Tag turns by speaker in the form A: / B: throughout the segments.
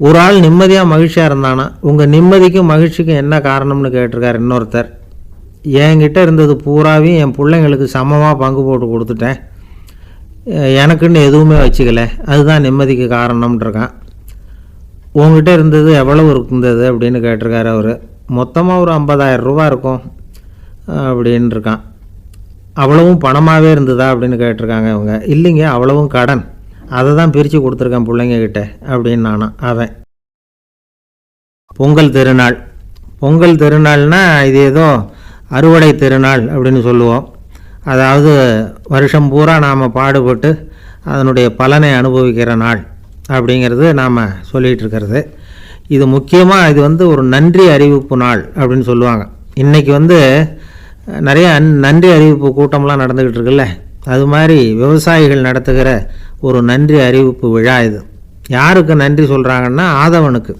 A: ஒரு ஆள் நிம்மதியாக மகிழ்ச்சியாக இருந்தானா, உங்கள் நிம்மதிக்கும் மகிழ்ச்சிக்கும் என்ன காரணம்னு கேட்டிருக்கார் இன்னொருத்தர். என்கிட்ட இருந்தது பூராவையும் என் பிள்ளைங்களுக்கு சமமாக பங்கு போட்டு கொடுத்துட்டேன், எனக்குன்னு எதுவுமே வச்சுக்கல, அதுதான் நிம்மதிக்கு காரணம்ன்றிருக்கான். உங்ககிட்ட இருந்தது எவ்வளவு இருந்தது அப்படின்னு கேட்டிருக்காரு அவர். மொத்தமாக ஒரு 50,000 ரூபா இருக்கும் அப்படின்னு இருக்கான். அவ்வளவும் பணமாகவே இருந்ததா அப்படின்னு கேட்டிருக்காங்க அவங்க. இல்லைங்க, அவ்வளவும் கடன், அதை தான் பிரித்து கொடுத்துருக்கேன் பிள்ளைங்கக்கிட்ட அப்படின்னு நானும். அவன் பொங்கல் திருநாள். பொங்கல் திருநாள்னால் இது ஏதோ அறுவடை திருநாள் அப்படின்னு சொல்லுவோம். அதாவது வருஷம் பூரா நாம் பாடுபட்டு அதனுடைய பலனை அனுபவிக்கிற நாள் அப்படிங்கிறது நாம் சொல்லிகிட்டு இருக்கிறது. இது முக்கியமாக இது ஒரு நன்றி அறிவிப்பு நாள் அப்படின்னு சொல்லுவாங்க. இன்றைக்கி நிறைய நன்றி அறிவிப்பு கூட்டம்லாம் நடந்துக்கிட்டு இருக்குல்ல, அது மாதிரி விவசாயிகள் நடத்துகிற ஒரு நன்றி அறிவிப்பு விழா இது. யாருக்கு நன்றி சொல்கிறாங்கன்னா ஆதவனுக்கு.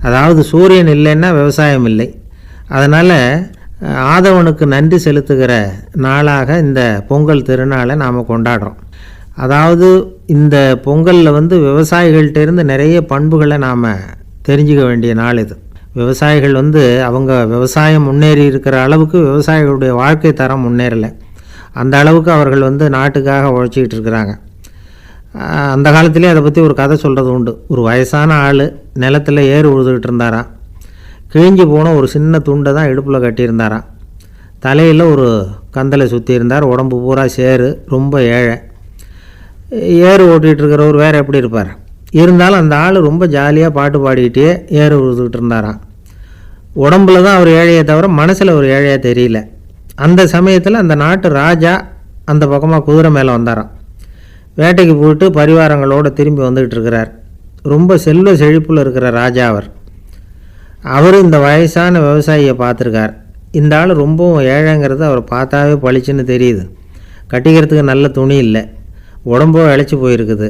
A: அதாவது சூரியன் இல்லைன்னா விவசாயம் இல்லை. அதனால் ஆதவனுக்கு நன்றி செலுத்துகிற நாளாக இந்த பொங்கல் திருநாளை நாம் கொண்டாடுறோம். அதாவது இந்த பொங்கலில் விவசாயிகள்கிட்டேருந்து நிறைய பண்புகளை நாம் தெரிஞ்சுக்க வேண்டிய நாள் இது. விவசாயிகள் அவங்க விவசாயம் முன்னேறி இருக்கிற அளவுக்கு விவசாயிகளுடைய வாழ்க்கை தரம் முன்னேறலை. அந்த அளவுக்கு அவர்கள் நாட்டுக்காக உழைச்சிக்கிட்டு இருக்கிறாங்க. அந்த காலத்திலே அதை பற்றி ஒரு கதை சொல்கிறது உண்டு. ஒரு வயசான ஆள் நிலத்தில் ஏறு உழுதுகிட்டு இருந்தாராம். கிழிஞ்சு போன ஒரு சின்ன துண்டை தான் இடுப்பில் கட்டியிருந்தாராம். தலையில் ஒரு கந்தலை சுற்றி இருந்தார். உடம்பு பூரா சேரு, ரொம்ப ஏழை. ஏறு ஓட்டிகிட்டு இருக்கிறவர் வேறு எப்படி இருப்பார்? இருந்தாலும் அந்த ஆள் ரொம்ப ஜாலியாக பாட்டு பாடிக்கிட்டே ஏறு உழுதுகிட்டு இருந்தாராம். உடம்புல தான் அவர் ஏழையை தவிர மனசில் ஒரு ஏழையாக தெரியல. அந்த சமயத்தில் அந்த நாட்டு ராஜா அந்த பக்கமாக குதிரை மேலே வந்தாராம். வேட்டைக்கு போயிட்டு பரிவாரங்களோடு திரும்பி வந்துக்கிட்டு இருக்கிறார். ரொம்ப செல்வ செழிப்பில் இருக்கிற ராஜா அவர் இந்த வயசான விவசாயியை பார்த்துருக்கார். இந்த ஆள் ரொம்பவும் ஏழைங்கிறது அவர் பார்த்தாவே பளிச்சுன்னு தெரியுது. கட்டிக்கிறதுக்கு நல்ல துணி இல்லை, உடம்போ இழைச்சி போயிருக்குது,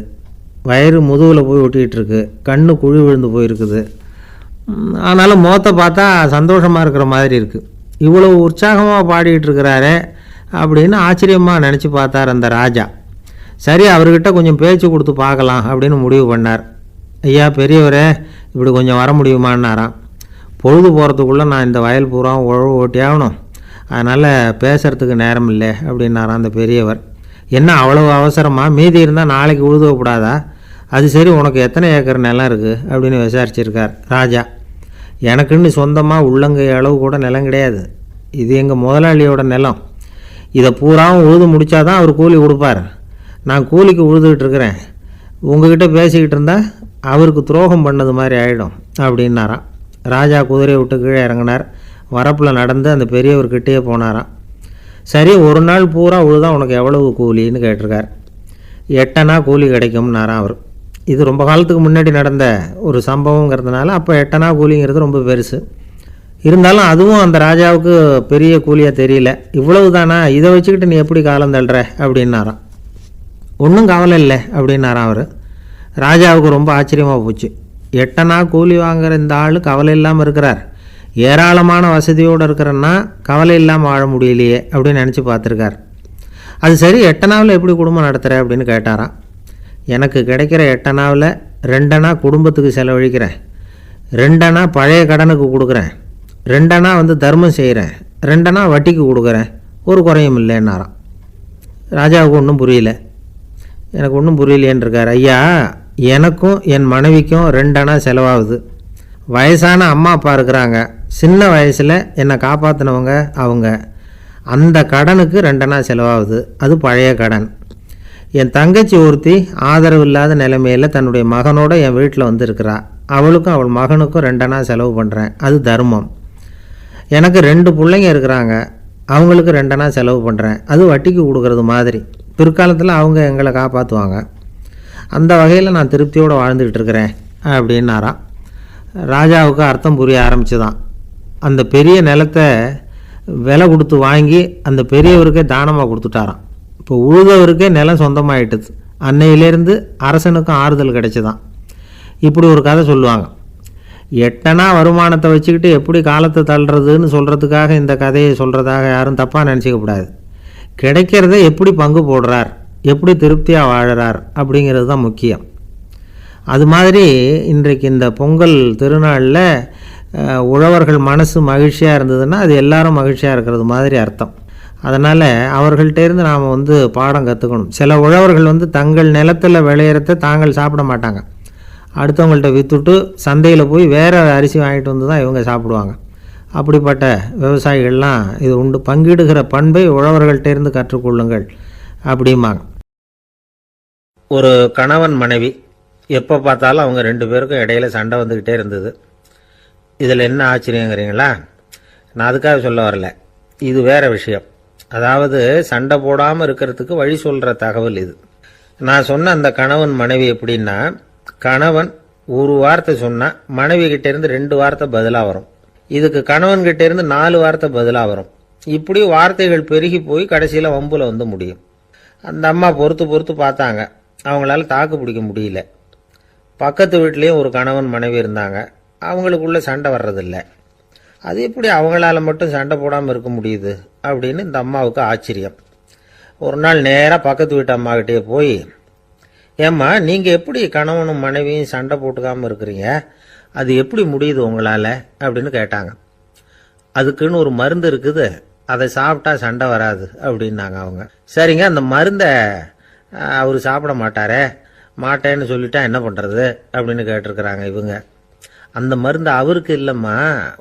A: வயிறு முதுகில் போய் ஒட்டிக்கிட்டு இருக்கு, கண்ணு குழி விழுந்து போயிருக்குது. ஆனாலும் முகத்தை பார்த்தா சந்தோஷமாக இருக்கிற மாதிரி இருக்குது. இவ்வளோ உற்சாகமாக பாடிக்கிட்டு இருக்கிறாரே அப்படின்னு ஆச்சரியமாக நினச்சி பார்த்தார் அந்த ராஜா. சரி, அவர்கிட்ட கொஞ்சம் பேச்சு கொடுத்து பார்க்கலாம் அப்படின்னு முடிவு பண்ணார். ஐயா பெரியவரே, இப்படி கொஞ்சம் வர முடியுமான்னாராம். பொழுது போகிறதுக்குள்ளே நான் இந்த வயல் பூரா உழவு ஓட்டி ஆகணும், அதனால் பேசுகிறதுக்கு நேரம் இல்லை அப்படின்னாராம் அந்த பெரியவர். என்ன அவ்வளோ அவசரமாக? மீதி இருந்தால் நாளைக்கு உழுதக்கூடாதா? அது சரி, உனக்கு எத்தனை ஏக்கர் நிலம் இருக்குது அப்படின்னு விசாரிச்சிருக்கார் ராஜா. எனக்குன்னு சொந்தமாக உள்ளங்கை அளவு கூட நிலம் கிடையாது. இது எங்கள் முதலாளியோட நிலம். இதை பூராவும் உழுது முடித்தாதான் அவர் கூலி கொடுப்பார். நான் கூலிக்கு உழுதுகிட்டு இருக்கிறேன். உங்ககிட்ட பேசிக்கிட்டு இருந்தால் அவருக்கு துரோகம் பண்ணது மாதிரி ஆகிடும் அப்படின்னாராம். ராஜா குதிரையை விட்டு கீழே இறங்கினார். வரப்பில் நடந்து அந்த பெரியவர்கிட்டே போனாராம். சரி, ஒரு நாள் பூரா உழுதா உனக்கு எவ்வளவு கூலின்னு கேட்டிருக்கார். 8 அணா கூலி கிடைக்கும்னாராம் அவர். இது ரொம்ப காலத்துக்கு முன்னாடி நடந்த ஒரு சம்பவங்கிறதுனால அப்போ 8 அணா கூலிங்கிறது ரொம்ப பெருசு. இருந்தாலும் அதுவும் அந்த ராஜாவுக்கு பெரிய கூலியாக தெரியல. இவ்வளவு தானா, இதை வச்சுக்கிட்டு நீ எப்படி காலம் தள்ளுற அப்படின்னாராம். ஒன்றும் கவலை இல்லை அப்படின்னாராம் அவர். ராஜாவுக்கு ரொம்ப ஆச்சரியமாக போச்சு. 8 அணா கூலி வாங்குகிற இந்த ஆள் கவலை இல்லாமல் இருக்கிறார், ஏராளமான வசதியோடு இருக்கிறன்னா கவலை இல்லாமல் வாழ முடியலையே அப்படின்னு நினச்சி பார்த்துருக்கார். அது சரி, 8 அணாவில் எப்படி குடும்பம் நடத்துகிற அப்படின்னு கேட்டாராம். எனக்கு கிடைக்கிற 8 அணாவில் 2 அணா குடும்பத்துக்கு செலவழிக்கிறேன், 2 அணா பழைய கடனுக்கு கொடுக்குறேன், 2 அணா தர்மம் செய்கிறேன், 2 அணா வட்டிக்கு கொடுக்குறேன், ஒரு குறையும் இல்லைன்னாராம். ராஜாவுக்கு ஒன்றும் புரியல. எனக்கு ஒன்றும் புரியலையேன்னு இருக்கார். ஐயா, எனக்கும் என் மனைவிக்கும் 2 அணா செலவாகுது. வயசான அம்மா அப்பா இருக்கிறாங்க, சின்ன வயசில் என்னை காப்பாற்றினவங்க அவங்க. அந்த கடனுக்கு 2 அணா செலவாகுது, அது பழைய கடன். என் தங்கச்சி ஒருத்தி ஆதரவு இல்லாத நிலைமையில் தன்னுடைய மகனோட என் வீட்டில் இருக்கிறா. அவளுக்கும் அவள் மகனுக்கும் 2 அணா செலவு பண்ணுறேன், அது தர்மம். எனக்கு 2 பிள்ளைங்க இருக்கிறாங்க, அவங்களுக்கு 2 அணா செலவு பண்ணுறேன், அது வட்டிக்கு கொடுக்கறது மாதிரி. பிற்காலத்தில் அவங்க எங்களை காப்பாற்றுவாங்க. அந்த வகையில் நான் திருப்தியோடு வாழ்ந்துக்கிட்டு இருக்கிறேன் அப்படின்னாராம். ராஜாவுக்கு அர்த்தம் புரிய ஆரம்பிச்சுதான். அந்த பெரிய நிலத்தை விலை கொடுத்து வாங்கி அந்த பெரியவருக்கே தானமாக கொடுத்துட்டாராம். இப்போ உழுதவருக்கே நிலம் சொந்தமாகிட்டுது. அன்னையிலேருந்து அரசனுக்கும் ஆறுதல் கிடைச்சிதான். இப்படி ஒரு கதை சொல்லுவாங்க. 8 அணா வருமானத்தை வச்சுக்கிட்டு எப்படி காலத்தை தள்ளுறதுன்னு சொல்கிறதுக்காக இந்த கதையை சொல்கிறதாக யாரும் தப்பாக நினச்சிக்கக்கூடாது. கிடைக்கிறத எப்படி பங்கு போடுறார், எப்படி திருப்தியாக வாழறார் அப்படிங்கிறது தான் முக்கியம். அது மாதிரி இன்றைக்கு இந்த பொங்கல் திருநாளில் உழவர்கள் மனசு மகிழ்ச்சியாக இருந்ததுன்னா அது எல்லாரும் மகிழ்ச்சியாக இருக்கிறது மாதிரி அர்த்தம். அதனால் அவர்கள்ட்டேருந்து நாம் பாடம் கற்றுக்கணும். சில உழவர்கள் தங்கள் நிலத்தில் விளையிறத தாங்கள் சாப்பிட மாட்டாங்க, அடுத்தவங்கள்ட்ட விற்றுட்டு சந்தையில் போய் வேறு அரிசி வாங்கிட்டு வந்து தான் இவங்க சாப்பிடுவாங்க. அப்படிப்பட்ட விவசாயிகள்லாம் இது உண்டு. பங்கிடுகிற பண்பை உழவர்கள்ட்டேருந்து கற்றுக்கொள்ளுங்கள் அப்படிம்பாங்க. ஒரு கணவன் மனைவி எப்போ பார்த்தாலும் அவங்க 2 பேருக்கும் இடையில சண்டை வந்துக்கிட்டே இருந்தது. இதில் என்ன ஆச்சரியங்கிறீங்களா? நான் அதுக்காக சொல்ல வரல, இது வேற விஷயம். அதாவது சண்டை போடாமல் இருக்கிறதுக்கு வழி சொல்கிற தகவல் இது. நான் சொன்ன அந்த கணவன் மனைவி எப்படின்னா, கணவன் ஒரு வார்த்தை சொன்னால் மனைவி கிட்டேருந்து 2 வார்த்தை பதிலாக வரும். இதுக்கு கணவன்கிட்ட இருந்து 4 வார்த்தை பதிலாக வரும். இப்படி வார்த்தைகள் பெருகி போய் கடைசியில் வம்புல முடியும். அந்த அம்மா பொறுத்து பார்த்தாங்க, அவங்களால தாக்கு பிடிக்க முடியல. பக்கத்து வீட்லேயும் ஒரு கணவன் மனைவி இருந்தாங்க, அவங்களுக்குள்ள சண்டை வர்றதில்ல. அது எப்படி அவங்களால மட்டும் சண்டை போடாமல் இருக்க முடியுது அப்படின்னு இந்த அம்மாவுக்கு ஆச்சரியம். ஒரு நாள் நேராக பக்கத்து வீட்டு அம்மாக்கிட்டே போய், ஏம்மா நீங்கள் எப்படி கணவனும் மனைவியும் சண்டை போட்டுக்காமல் இருக்கிறீங்க, அது எப்படி முடியுது உங்களால் அப்படின்னு கேட்டாங்க. அதுக்குன்னு ஒரு மருந்து இருக்குது, அதை சாப்பிட்டா சண்டை வராது அப்படின்னாங்க அவங்க. சரிங்க, அந்த மருந்தை அவர் சாப்பிட மாட்டேன்னு சொல்லிட்டா என்ன பண்ணுறது அப்படின்னு கேட்டிருக்கிறாங்க இவங்க. அந்த மருந்து அவருக்கு இல்லைம்மா,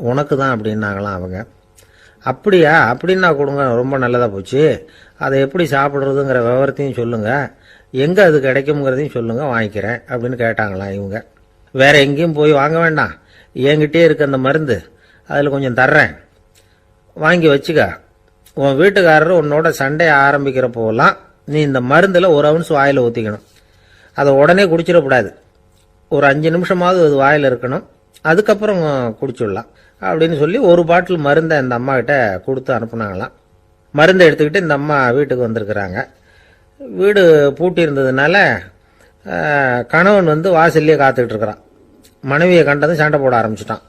A: உனக்கு தான் அப்படின்னாங்களாம் அவங்க. அப்படியா, அப்படின்னா கொடுங்க, ரொம்ப நல்லதாக போச்சு. அதை எப்படி சாப்பிட்றதுங்கிற விவரத்தையும் சொல்லுங்கள், எங்கே அது கிடைக்குங்கிறதையும் சொல்லுங்கள், வாங்கிக்கிறேன் அப்படின்னு கேட்டாங்களாம் இவங்க. வேற எங்கேயும் போய் வாங்க வேண்டாம், என்கிட்டே இருக்க அந்த மருந்து அதில் கொஞ்சம் தர்றேன், வாங்கி வச்சுக்க. உன் வீட்டுக்காரர் உன்னோட சண்டையை ஆரம்பிக்கிறப்போலாம் நீ இந்த மருந்தில் 1 ounce வாயில் ஊற்றிக்கணும். அதை உடனே குடிச்சிடக்கூடாது, ஒரு 5 நிமிஷமாவது அது வாயில் இருக்கணும், அதுக்கப்புறம் குடிச்சிடலாம் அப்படின்னு சொல்லி ஒரு பாட்டில் மருந்தை இந்த அம்மா கிட்ட கொடுத்து அனுப்புனாங்களாம். மருந்தை எடுத்துக்கிட்டு இந்த அம்மா வீட்டுக்கு வந்திருக்கிறாங்க. வீடு பூட்டி இருந்ததுனால கணவன் வாசல்லையே காத்துக்கிட்டு இருக்கிறான். மனைவியை கண்டதும் சண்டை போட ஆரம்பிச்சிட்டான்.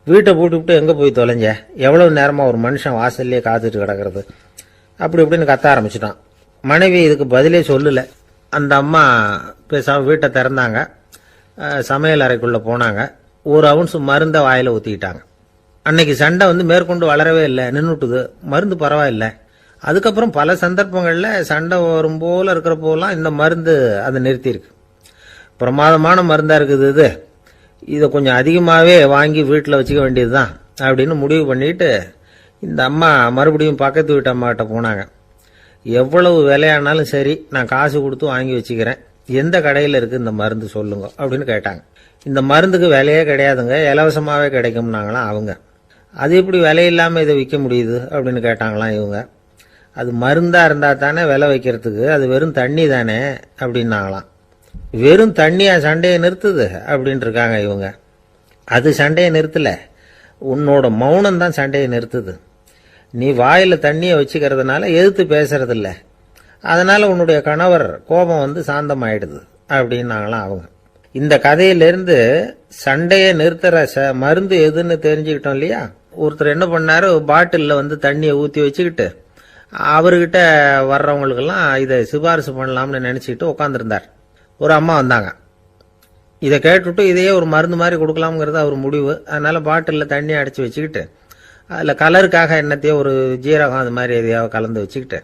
A: வீட்டை பூட்டிவிட்டு எங்கே போய் தொலைஞ்ச, எவ்வளவு நேரமாக ஒரு மனுஷன் வாசல்லையே காத்துட்டு கிடக்கிறது அப்படி இப்படின்னு கத்த ஆரம்பிச்சிட்டான். மனைவி இதுக்கு பதிலே சொல்லலை. அந்த அம்மா பேசாமல் வீட்டை திறந்தாங்க, சமையல் அறைக்குள்ளே போனாங்க, 1 ounce மருந்தை வாயில் ஊற்றிக்கிட்டாங்க. அன்னைக்கு சண்டை மேற்கொண்டு வளரவே இல்லை, நின்றுட்டுது. மருந்து பரவாயில்லை. அதுக்கப்புறம் பல சந்தர்ப்பங்களில் சண்டை வரும் போல இருக்கிற போலாம் இந்த மருந்து அதை நிறுத்தியிருக்கு. பிரமாதமான மருந்தாக இருக்குது இதை கொஞ்சம் அதிகமாகவே வாங்கி வீட்டில் வச்சுக்க வேண்டியது தான் அப்படின்னு முடிவு பண்ணிட்டு இந்த அம்மா மறுபடியும் பக்கத்து வீட்டு அம்மாக்கிட்ட போனாங்க. எவ்வளவு விலையானாலும் சரி, நான் காசு கொடுத்து வாங்கி வச்சுக்கிறேன், எந்த கடையில் இருக்குது இந்த மருந்து சொல்லுங்க அப்படின்னு கேட்டாங்க. இந்த மருந்துக்கு விலையே கிடையாதுங்க, இலவசமாகவே கிடைக்கும்னாங்களாம் அவங்க. அது எப்படி விலையில்லாமல் இதை விற்க முடியுது அப்படின்னு கேட்டாங்களாம் இவங்க. அது மருந்தாக இருந்தால் தானே விலை வைக்கிறதுக்கு, அது வெறும் தண்ணி தானே அப்படின்னாங்களாம். வெறும் தண்ணியா சண்டையை நிறுத்துது அப்படின்ட்டு இருக்காங்க இவங்க. அது சண்டையை நிறுத்தலை, உன்னோட மௌனம் தான் சண்டையை நிறுத்துது. நீ வாயில் தண்ணியை வச்சுக்கிறதுனால எதிர்த்து பேசுறதில்ல, அதனால உன்னுடைய கணவர் கோபம் சாந்தமாயிடுது அப்படின்னாங்களாம் அவங்க. இந்த கதையிலிருந்து சண்டையை நிறுத்துற மருந்து எதுன்னு தெரிஞ்சுக்கிட்டோம் இல்லையா? ஒருத்தர் என்ன பண்ணாரு, பாட்டிலில் தண்ணியை ஊற்றி வச்சுக்கிட்டு அவர்கிட்ட வர்றவங்களுக்கெல்லாம் இதை சிபாரிசு பண்ணலாம்னு நினச்சிக்கிட்டு உட்காந்துருந்தார். ஒரு அம்மா வந்தாங்க, இதை கேட்டுவிட்டு இதையே ஒரு மருந்து மாதிரி கொடுக்கலாம்ங்கிறது அவர் முடிவு. அதனால பாட்டிலில் தண்ணி அடைச்சி வச்சுக்கிட்டு அதில் கலருக்காக என்னத்தையோ ஒரு ஜீரகம் அது மாதிரி எதையாவது கலந்து வச்சுக்கிட்டு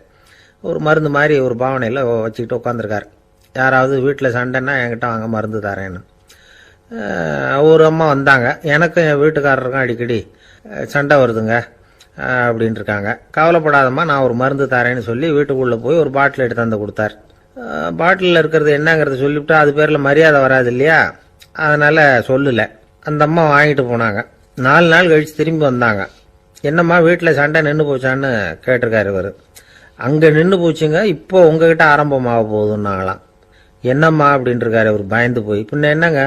A: ஒரு மருந்து மாதிரி ஒரு பாவனையில் வச்சுக்கிட்டு உட்காந்துருக்காரு. யாராவது வீட்டில் சண்டைன்னா என்கிட்ட வாங்க மருந்து தரேன்னு. ஒரு அம்மா வந்தாங்க, எனக்கும் என் வீட்டுக்காரருக்கும் அடிக்கடி சண்டை வருதுங்க அப்படின்ட்டு இருக்காங்க. கவலைப்படாதம்மா, நான் ஒரு மருந்து தரேன்னு சொல்லி வீட்டுக்குள்ளே போய் ஒரு பாட்டில் எடுத்து வந்து கொடுத்தார். பாட்டிலில் இருக்கிறது என்னங்கிறத சொல்லிவிட்டு அது பேரில் மரியாதை வராது இல்லையா, அதனால் சொல்லலை. அந்த அம்மா வாங்கிட்டு போனாங்க. 4 நாள் கழித்து திரும்பி வந்தாங்க. என்னம்மா வீட்டில் சண்டை நின்று போச்சான்னு கேட்டிருக்காரு இவர். அங்கே நின்று போச்சுங்க, இப்போ உங்ககிட்ட ஆரம்பமாக போகுதுன்னாங்களாம். என்னம்மா அப்படின்ட்டுருக்காரு இவர் பயந்து போய். பின்ன என்னங்க,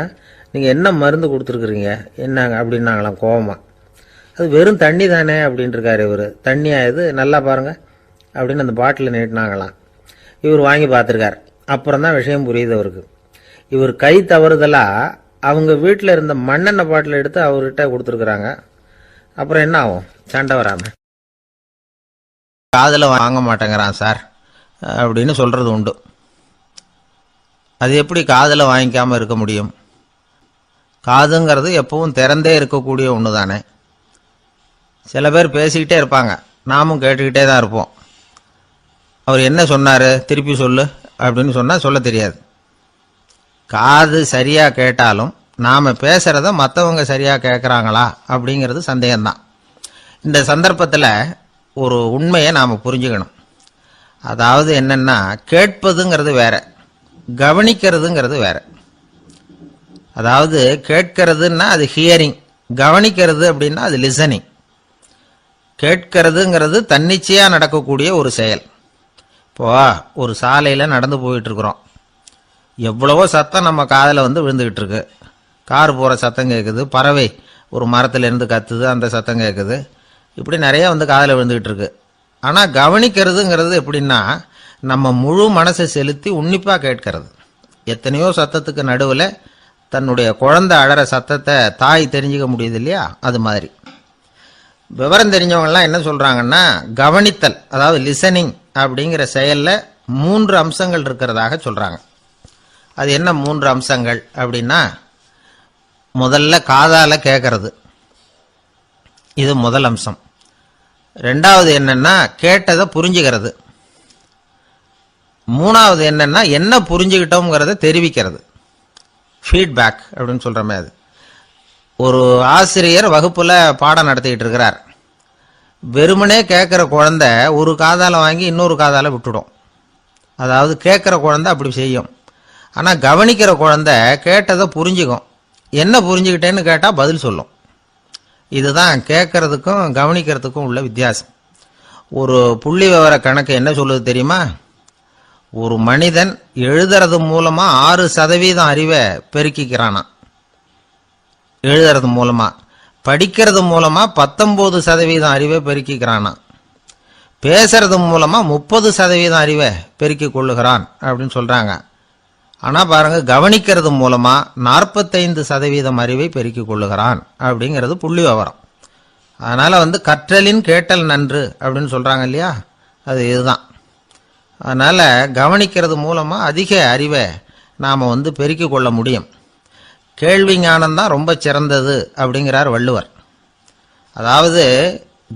A: நீங்கள் என்ன மருந்து கொடுத்துருக்குறீங்க என்னங்க அப்படின்னாங்களாம் கோவமாக. அது வெறும் தண்ணி தானே அப்படின்ட்டுருக்காரு இவர். தண்ணியா இது, நல்லா பாருங்கள் அப்படின்னு அந்த பாட்டில் நீட்டினாங்களாம். இவர் வாங்கி பார்த்துருக்கார். அப்புறம் தான் விஷயம் புரியுது அவருக்கு. இவர் கை தவறுதலாக அவங்க வீட்டில் இருந்த மண்ணெண்ணெய் பாட்டில் எடுத்து அவர்கிட்ட கொடுத்துருக்குறாங்க. அப்புறம் என்ன ஆகும், சண்டை வராமல். காதில் வாங்க மாட்டேங்கிறான் சார் அப்படின்னு சொல்கிறது உண்டு.
B: அது எப்படி காதில் வாங்கிக்காமல் இருக்க முடியும்? காதுங்கிறது எப்பவும் திறந்தே இருக்கக்கூடிய ஒன்று தானே. சில பேர் பேசிக்கிட்டே இருப்பாங்க, நாமும் கேட்டுக்கிட்டே தான் இருப்போம். அவர் என்ன சொன்னார் திருப்பி சொல்லு அப்படின்னு சொன்னால் சொல்ல தெரியாது. காது சரியாக கேட்டாலும் நாம் பேசுகிறத மற்றவங்க சரியாக கேட்குறாங்களா அப்படிங்கிறது சந்தேகம்தான். இந்த சந்தர்ப்பத்தில் ஒரு உண்மையை நாம் புரிஞ்சுக்கணும். அதாவது என்னென்னா, கேட்பதுங்கிறது வேற, கவனிக்கிறதுங்கிறது வேற. அதாவது கேட்கறதுன்னா அது ஹியரிங், கவனிக்கிறது அப்படின்னா அது லிசனிங். கேட்கறதுங்கிறது தன்னிச்சையாக நடக்கக்கூடிய ஒரு செயல். இப்போ ஒரு சாலையில் நடந்து போயிட்டுருக்குறோம், எவ்வளவோ சத்தம் நம்ம காதில் விழுந்துக்கிட்டு இருக்கு. கார் போகிற சத்தம் கேட்குது, பறவை ஒரு மரத்துலேருந்து கத்துது, அந்த சத்தம் கேட்குது. இப்படி நிறைய காதில் விழுந்துக்கிட்டு இருக்கு. ஆனால் கவனிக்கிறதுங்கிறது எப்படின்னா, நம்ம முழு மனசை செலுத்தி உன்னிப்பாக கேட்கறது. எத்தனையோ சத்தத்துக்கு நடுவில் தன்னுடைய குழந்தை அழற சத்தத்தை தாய் தெரிஞ்சுக்க முடியுது இல்லையா, அது மாதிரி. விவரம் தெரிஞ்சவங்கலாம் என்ன சொல்கிறாங்கன்னா, கவனித்தல் அதாவது லிசனிங் அப்படிங்கிற செயலில் 3 அம்சங்கள் இருக்கிறதாக சொல்கிறாங்க. அது என்ன 3 அம்சங்கள் அப்படின்னா, முதல்ல காதால் கேட்கறது, இது முதல் அம்சம். ரெண்டாவது என்னன்னா கேட்டதை புரிஞ்சுக்கிறது. மூணாவது என்னன்னா என்ன புரிஞ்சுக்கிட்டோங்கிறத தெரிவிக்கிறது, ஃபீட்பேக் அப்படின்னு சொல்கிறோமே அது. ஒரு ஆசிரியர் வகுப்பில் பாடம் நடத்திக்கிட்டு இருக்கிறார். வெறுமனே கேட்குற குழந்தை ஒரு காதால் வாங்கி இன்னொரு காதால் விட்டுடும். அதாவது கேட்குற குழந்தை அப்படி செய்யும். ஆனால் கவனிக்கிற குழந்தை கேட்டதை புரிஞ்சுக்கும். என்ன புரிஞ்சுக்கிட்டேன்னு கேட்டால் பதில் சொல்லும். இதுதான் கேட்கறதுக்கும் கவனிக்கிறதுக்கும் உள்ள வித்தியாசம். ஒரு புள்ளி விவர கணக்கு என்ன சொல்லுது தெரியுமா? ஒரு மனிதன் எழுதுறது மூலமா 6% அறிவை பெருக்கிக்கிறானா, எழுதுறது மூலமா. படிக்கிறது மூலமா 19% அறிவை பெருக்கிக்கிறானா. பேசுறது மூலமா 30% அறிவை பெருக்கிக் கொள்ளுகிறான் அப்படின்னு சொல்றாங்க. ஆனா பாருங்க, கவனிக்கிறது மூலமா 45% அறிவை பெருக்கிக் கொள்ளுகிறான் அப்படிங்கிறது புள்ளி விவரம். அதனால கற்றலின் கேட்டல் நன்று அப்படின்னு சொல்றாங்க இல்லையா, அது இதுதான். அதனால கவனிக்கிறது மூலமா அதிக அறிவை நாம பெருக்கிக் கொள்ள முடியும். கேள்வி ஞானம் தான் ரொம்ப சிறந்தது அப்படிங்கிறார் வள்ளுவர். அதாவது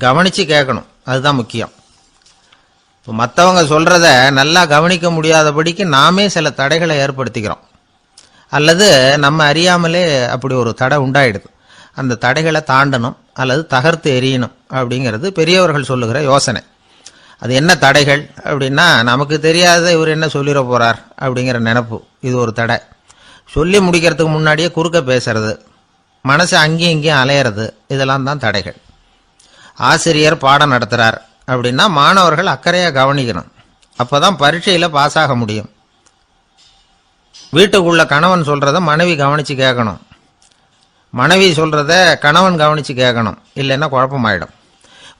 B: கவனிச்சு கேட்கணும், அதுதான் முக்கியம். இப்போ மற்றவங்க சொல்கிறத நல்லா கவனிக்க முடியாதபடிக்கு நாமே சில தடைகளை ஏற்படுத்திக்கிறோம், அல்லது நம்ம அறியாமலே அப்படி ஒரு தடை உண்டாயிடுது. அந்த தடைகளை தாண்டணும் அல்லது தகர்த்து எறியணும் அப்படிங்கிறது பெரியவர்கள் சொல்லுகிற யோசனை. அது என்ன தடைகள் அப்படின்னா, நமக்கு தெரியாத இவர் என்ன சொல்லிட போகிறார் அப்படிங்கிற நினப்பு, இது ஒரு தடை. சொல்லி முடிக்கிறதுக்கு முன்னாடியே குறுக்க பேசுறது, மனசு அங்கேயும் இங்கேயும் அலையிறது, இதெல்லாம் தான் தடைகள். ஆசிரியர் பாடம் நடத்துகிறார் அப்படின்னா மாணவர்கள் அக்கறையாக கவனிக்கணும், அப்போ தான் பரீட்சையில் பாஸ் ஆக முடியும். வீட்டுக்குள்ள கணவன் சொல்கிறத மனைவி கவனித்து கேட்கணும், மனைவி சொல்கிறத கணவன் கவனித்து கேட்கணும், இல்லைன்னா குழப்பமாயிடும்.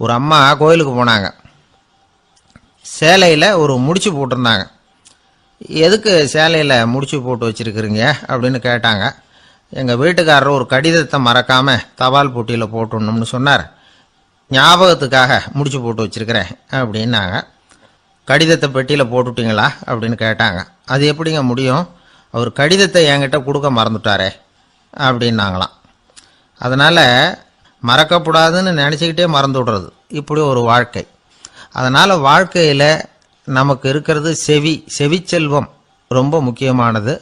B: ஒரு அம்மா கோயிலுக்கு போனாங்க, சேலையில் ஒரு முடிச்சு போட்டிருந்தாங்க. எதுக்கு சேலையில் முடிச்சு போட்டு வச்சுருக்குறீங்க அப்படின்னு கேட்டாங்க. எங்கள் வீட்டுக்காரர் ஒரு கடிதத்தை மறக்காமல் தபால் போட்டியில் போட்டுடணும்னு சொன்னார், ஞாபகத்துக்காக முடிச்சு போட்டு வச்சுருக்கிறேன் அப்படின்னாங்க. கடிதத்தை பெட்டியில் போட்டுட்டீங்களா அப்படின்னு கேட்டாங்க. அது எப்படிங்க முடியும், அவர் கடிதத்தை என்கிட்ட கொடுக்க மறந்துட்டாரே அப்படின்னாங்களாம். அதனால் மறக்கப்படாதுன்னு நினச்சிக்கிட்டே மறந்து விடுறது, இப்படி ஒரு வாழ்க்கை. அதனால் வாழ்க்கையில் நமக்கு இருக்கிறது செவிச்செல்வம் ரொம்ப முக்கியமானது.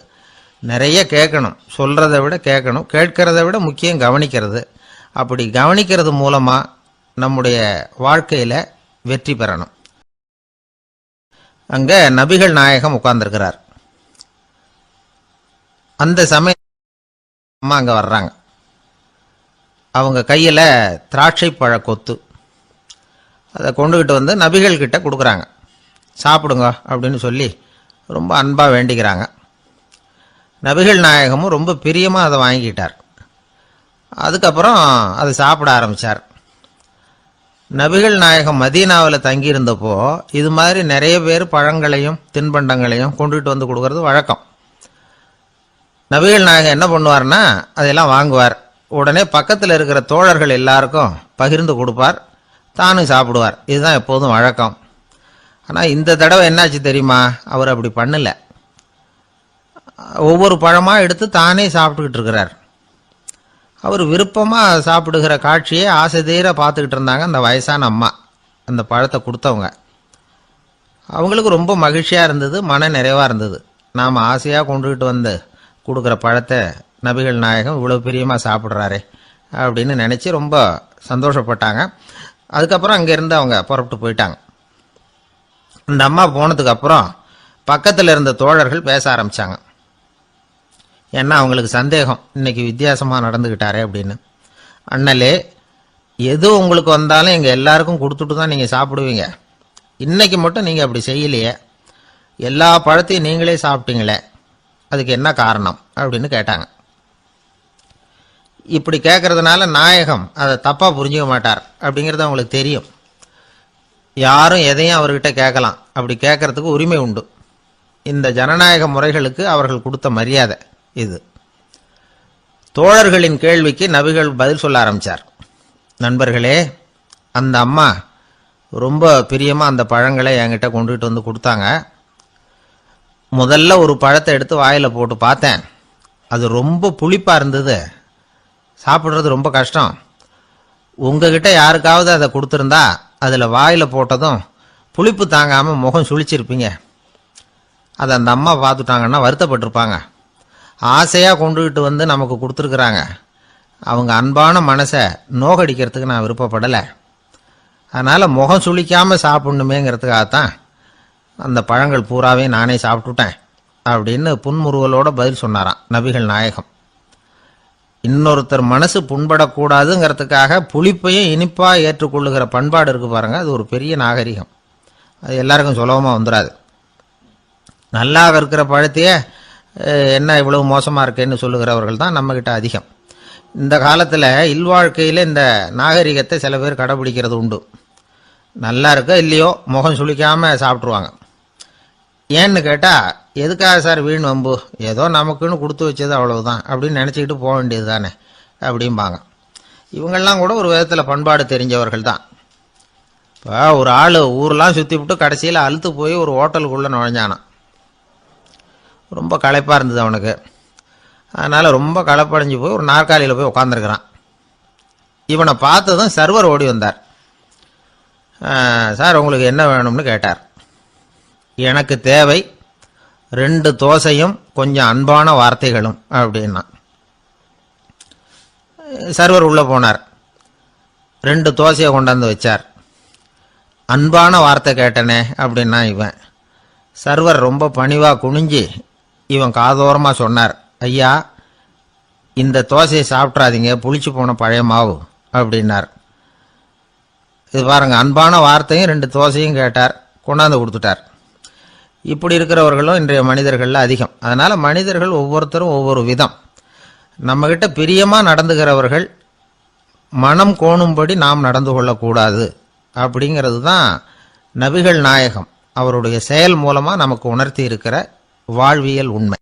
B: நிறைய கேட்கணும், சொல்கிறத விட கேட்கணும், கேட்கறத விட முக்கியம் கவனிக்கிறது. அப்படி கவனிக்கிறது மூலமாக நம்முடைய வாழ்க்கையில் வெற்றி பெறணும். அங்கே நபிகள் நாயகம் உட்கார்ந்துருக்கிறார். அந்த சமயம் அம்மா அங்கே வர்றாங்க. அவங்க கையில் திராட்சை பழ கொத்து, அதை கொண்டுகிட்டு நபிகள் கிட்ட கொடுக்குறாங்க. சாப்பிடுங்க அப்படின்னு சொல்லி ரொம்ப அன்பாக வேண்டிக்கிறாங்க. நபிகள் நாயகமும் ரொம்ப பிரியமாக அதை வாங்கிக்கிட்டார். அதுக்கப்புறம் அதை சாப்பிட ஆரம்பித்தார். நபிகள் நாயகம் மதீனாவில் தங்கியிருந்தப்போ இது மாதிரி நிறைய பேர் பழங்களையும் தின்பண்டங்களையும் கொண்டுகிட்டு கொடுக்கறது வழக்கம். நபிகள் நாயகம் என்ன பண்ணுவார்னா, அதெல்லாம் வாங்குவார். உடனே பக்கத்தில் இருக்கிற தோழர்கள் எல்லாருக்கும் பகிர்ந்து கொடுப்பார், தானும் சாப்பிடுவார். இதுதான் எப்போதும் வழக்கம். ஆனால் இந்த தடவை என்னாச்சு தெரியுமா, அவர் அப்படி பண்ணலை. ஒவ்வொரு பழமாக எடுத்து தானே சாப்பிட்டுக்கிட்டு இருக்கிறார். அவர் விருப்பமாக சாப்பிடுகிற காட்சியை ஆசை தீர பார்த்துக்கிட்டு இருந்தாங்க அந்த வயசான அம்மா, அந்த பழத்தை கொடுத்தவங்க. அவங்களுக்கு ரொம்ப மகிழ்ச்சியாக இருந்தது, மன நிறைவாக இருந்தது. நாம் ஆசையாக கொண்டுகிட்டு வந்து கொடுக்குற பழத்தை நபிகள் நாயகம் இவ்வளோ பிரியமாக சாப்பிட்றாரே அப்படின்னு நினச்சி ரொம்ப சந்தோஷப்பட்டாங்க. அதுக்கப்புறம் அங்கேருந்து அவங்க புறப்பட்டு போயிட்டாங்க. அந்த அம்மா போனதுக்கப்புறம் பக்கத்தில் இருந்த தோழர்கள் பேச ஆரம்பித்தாங்க. ஏன்னா அவங்களுக்கு சந்தேகம், இன்னைக்கு வித்தியாசமாக நடந்துக்கிட்டாரே அப்படின்னு. அண்ணலே, எது உங்களுக்கு வந்தாலும் எங்கள் எல்லாருக்கும் கொடுத்துட்டு தான் நீங்கள் சாப்பிடுவீங்க. இன்னைக்கு மட்டும் நீங்கள் அப்படி செய்யலையே, எல்லா பழத்தையும் நீங்களே சாப்பிட்டீங்களே, அதுக்கு என்ன காரணம் அப்படின்னு கேட்டாங்க. இப்படி கேட்கறதுனால நாயகம் அதை தப்பாக புரிஞ்சுக்க மாட்டார் அப்படிங்கிறது அவங்களுக்கு தெரியும். யாரும் எதையும் அவர்கிட்ட கேட்கலாம், அப்படி கேட்கறதுக்கு உரிமை உண்டு. இந்த ஜனநாயக முறைகளுக்கு அவர்கள் கொடுத்த மரியாதை இது. தோழர்களின் கேள்விக்கு நபிகள் பதில் சொல்ல ஆரம்பித்தார். நண்பர்களே, அந்த அம்மா ரொம்ப பிரியமாக அந்த பழங்களை என்கிட்ட கொண்டுகிட்டு வந்து கொடுத்தாங்க. முதல்ல ஒரு பழத்தை எடுத்து வாயில் போட்டு பார்த்தேன், அது ரொம்ப புளிப்பாக இருந்தது, சாப்பிட்றது ரொம்ப கஷ்டம். உங்ககிட்ட யாருக்காவது அதை கொடுத்துருந்தா அதில் வாயில் போட்டதும் புளிப்பு தாங்காமல் முகம் சுழிச்சிருப்பீங்க. அதை அந்த அம்மா பார்த்துட்டாங்கன்னா வருத்தப்பட்டிருப்பாங்க. ஆசையாக கொண்டுகிட்டு வந்து நமக்கு கொடுத்துருக்குறாங்க, அவங்க அன்பான மனசை நோகடிக்கிறதுக்கு நான் விருப்பப்படலை. அதனால் முகம் சுளிக்காமல் சாப்பிடணுமேங்கிறதுக்காகத்தான் அந்த பழங்கள் பூராவே நானே சாப்பிட்டுட்டேன் அப்படின்னு புன்முறுவலோட பதில் சொன்னாராம் நபிகள் நாயகம். இன்னொருத்தர் மனசு புண்படக்கூடாதுங்கிறதுக்காக புளிப்பையும் இனிப்பாக ஏற்றுக்கொள்ளுகிற பண்பாடு இருக்கு பாருங்க, அது ஒரு பெரிய நாகரிகம். அது எல்லாருக்கும் சுலபமாக வந்துடாது. நல்லா இருக்கிற பழத்தையே என்ன இவ்வளவு மோசமாக இருக்கேன்னு சொல்லுகிறவர்கள் தான் நம்மக்கிட்ட அதிகம். இந்த காலத்தில் இல்வாழ்க்கையில் இந்த நாகரிகத்தை சில பேர் கடைபிடிக்கிறது உண்டு. நல்லா இருக்கோ இல்லையோ முகம் சுளிக்காமல் சாப்பிட்ருவாங்க. ஏன்னு கேட்டால், எதுக்காக சார் வீண் வம்பு, ஏதோ நமக்குன்னு கொடுத்து வச்சது அவ்வளவுதான் அப்படின்னு நினச்சிக்கிட்டு போக வேண்டியது தானே அப்படிம்பாங்க. இவங்கெல்லாம் கூட ஒரு விதத்தில் பண்பாடு தெரிஞ்சவர்கள் தான். இப்போ ஒரு ஆள் ஊரெலாம் சுற்றி விட்டு கடைசியில் அழுத்து போய் ஒரு ஹோட்டலுக்குள்ளே நுழைஞ்சானான். ரொம்ப களைப்பாக இருந்தது அவனுக்கு. அதனால் ரொம்ப களைப்படைஞ்சு போய் ஒரு நாற்காலியில் போய் உட்காந்துருக்கிறான். இவனை பார்த்ததும் சர்வர் ஓடி வந்தார். சார் உங்களுக்கு என்ன வேணும்னு கேட்டார். எனக்கு தேவை 2 தோசையும் கொஞ்சம் அன்பான வார்த்தைகளும் அப்படின்னா. சர்வர் உள்ளே போனார், 2 தோசையை கொண்டாந்து வச்சார். அன்பான வார்த்தை கேட்டனே அப்படின்னா இவன். சர்வர் ரொம்ப பணிவாக குனிஞ்சு இவன் காதோரமாக சொன்னார், ஐயா இந்த தோசையை சாப்பிட்றாதீங்க, புளிச்சு போன பழைய மாவு அப்படின்னார். இது பாருங்க, அன்பான வார்த்தையும் 2 தோசையும் கேட்டார், கொண்டாந்து கொடுத்துட்டார். இப்படி இருக்கிறவர்களும் இன்றைய மனிதர்களில் அதிகம். அதனால் மனிதர்கள் ஒவ்வொருத்தரும் ஒவ்வொரு விதம். நம்மகிட்ட பிரியமாக நடந்துகிறவர்கள் மனம் கோணும்படி நாம் நடந்து கொள்ளக்கூடாது அப்படிங்கிறது தான் நபிகள் நாயகம் அவருடைய செயல் மூலமாக நமக்கு உணர்த்தி இருக்கிற வாழ்வியல் உண்மை.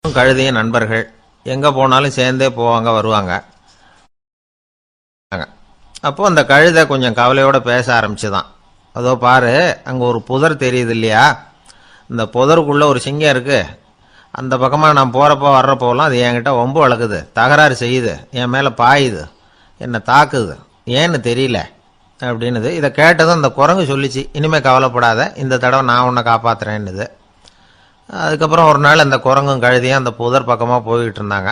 B: கழுதைய நண்பர்கள் எங்கே போனாலும் சேர்ந்தே போவாங்க வருவாங்க. அப்போ அந்த கழுதை கொஞ்சம் கவலையோடு பேச ஆரம்பிச்சுதான். அதோ பாரு, அங்கே ஒரு புதர் தெரியுது இல்லையா, இந்த புதருக்குள்ளே ஒரு சிங்கம் இருக்குது, அந்த பக்கமாக நான் போகிறப்போ வர்றப்போலாம் அது என்கிட்ட வம்பு வளர்க்குது, தகராறு செய்யுது, என் மேலே பாயுது, என்னை தாக்குது, ஏன்னு தெரியல அப்படின்னுது. இதை கேட்டதும் அந்த குரங்கு சொல்லிச்சு, இனிமேல் கவலைப்படாத, இந்த தடவை நான் உன்னை காப்பாற்றுறேன்னுது. அதுக்கப்புறம் ஒரு நாள் அந்த குரங்கும் கழுதியும் அந்த புதர் பக்கமாக போய்கிட்டு இருந்தாங்க.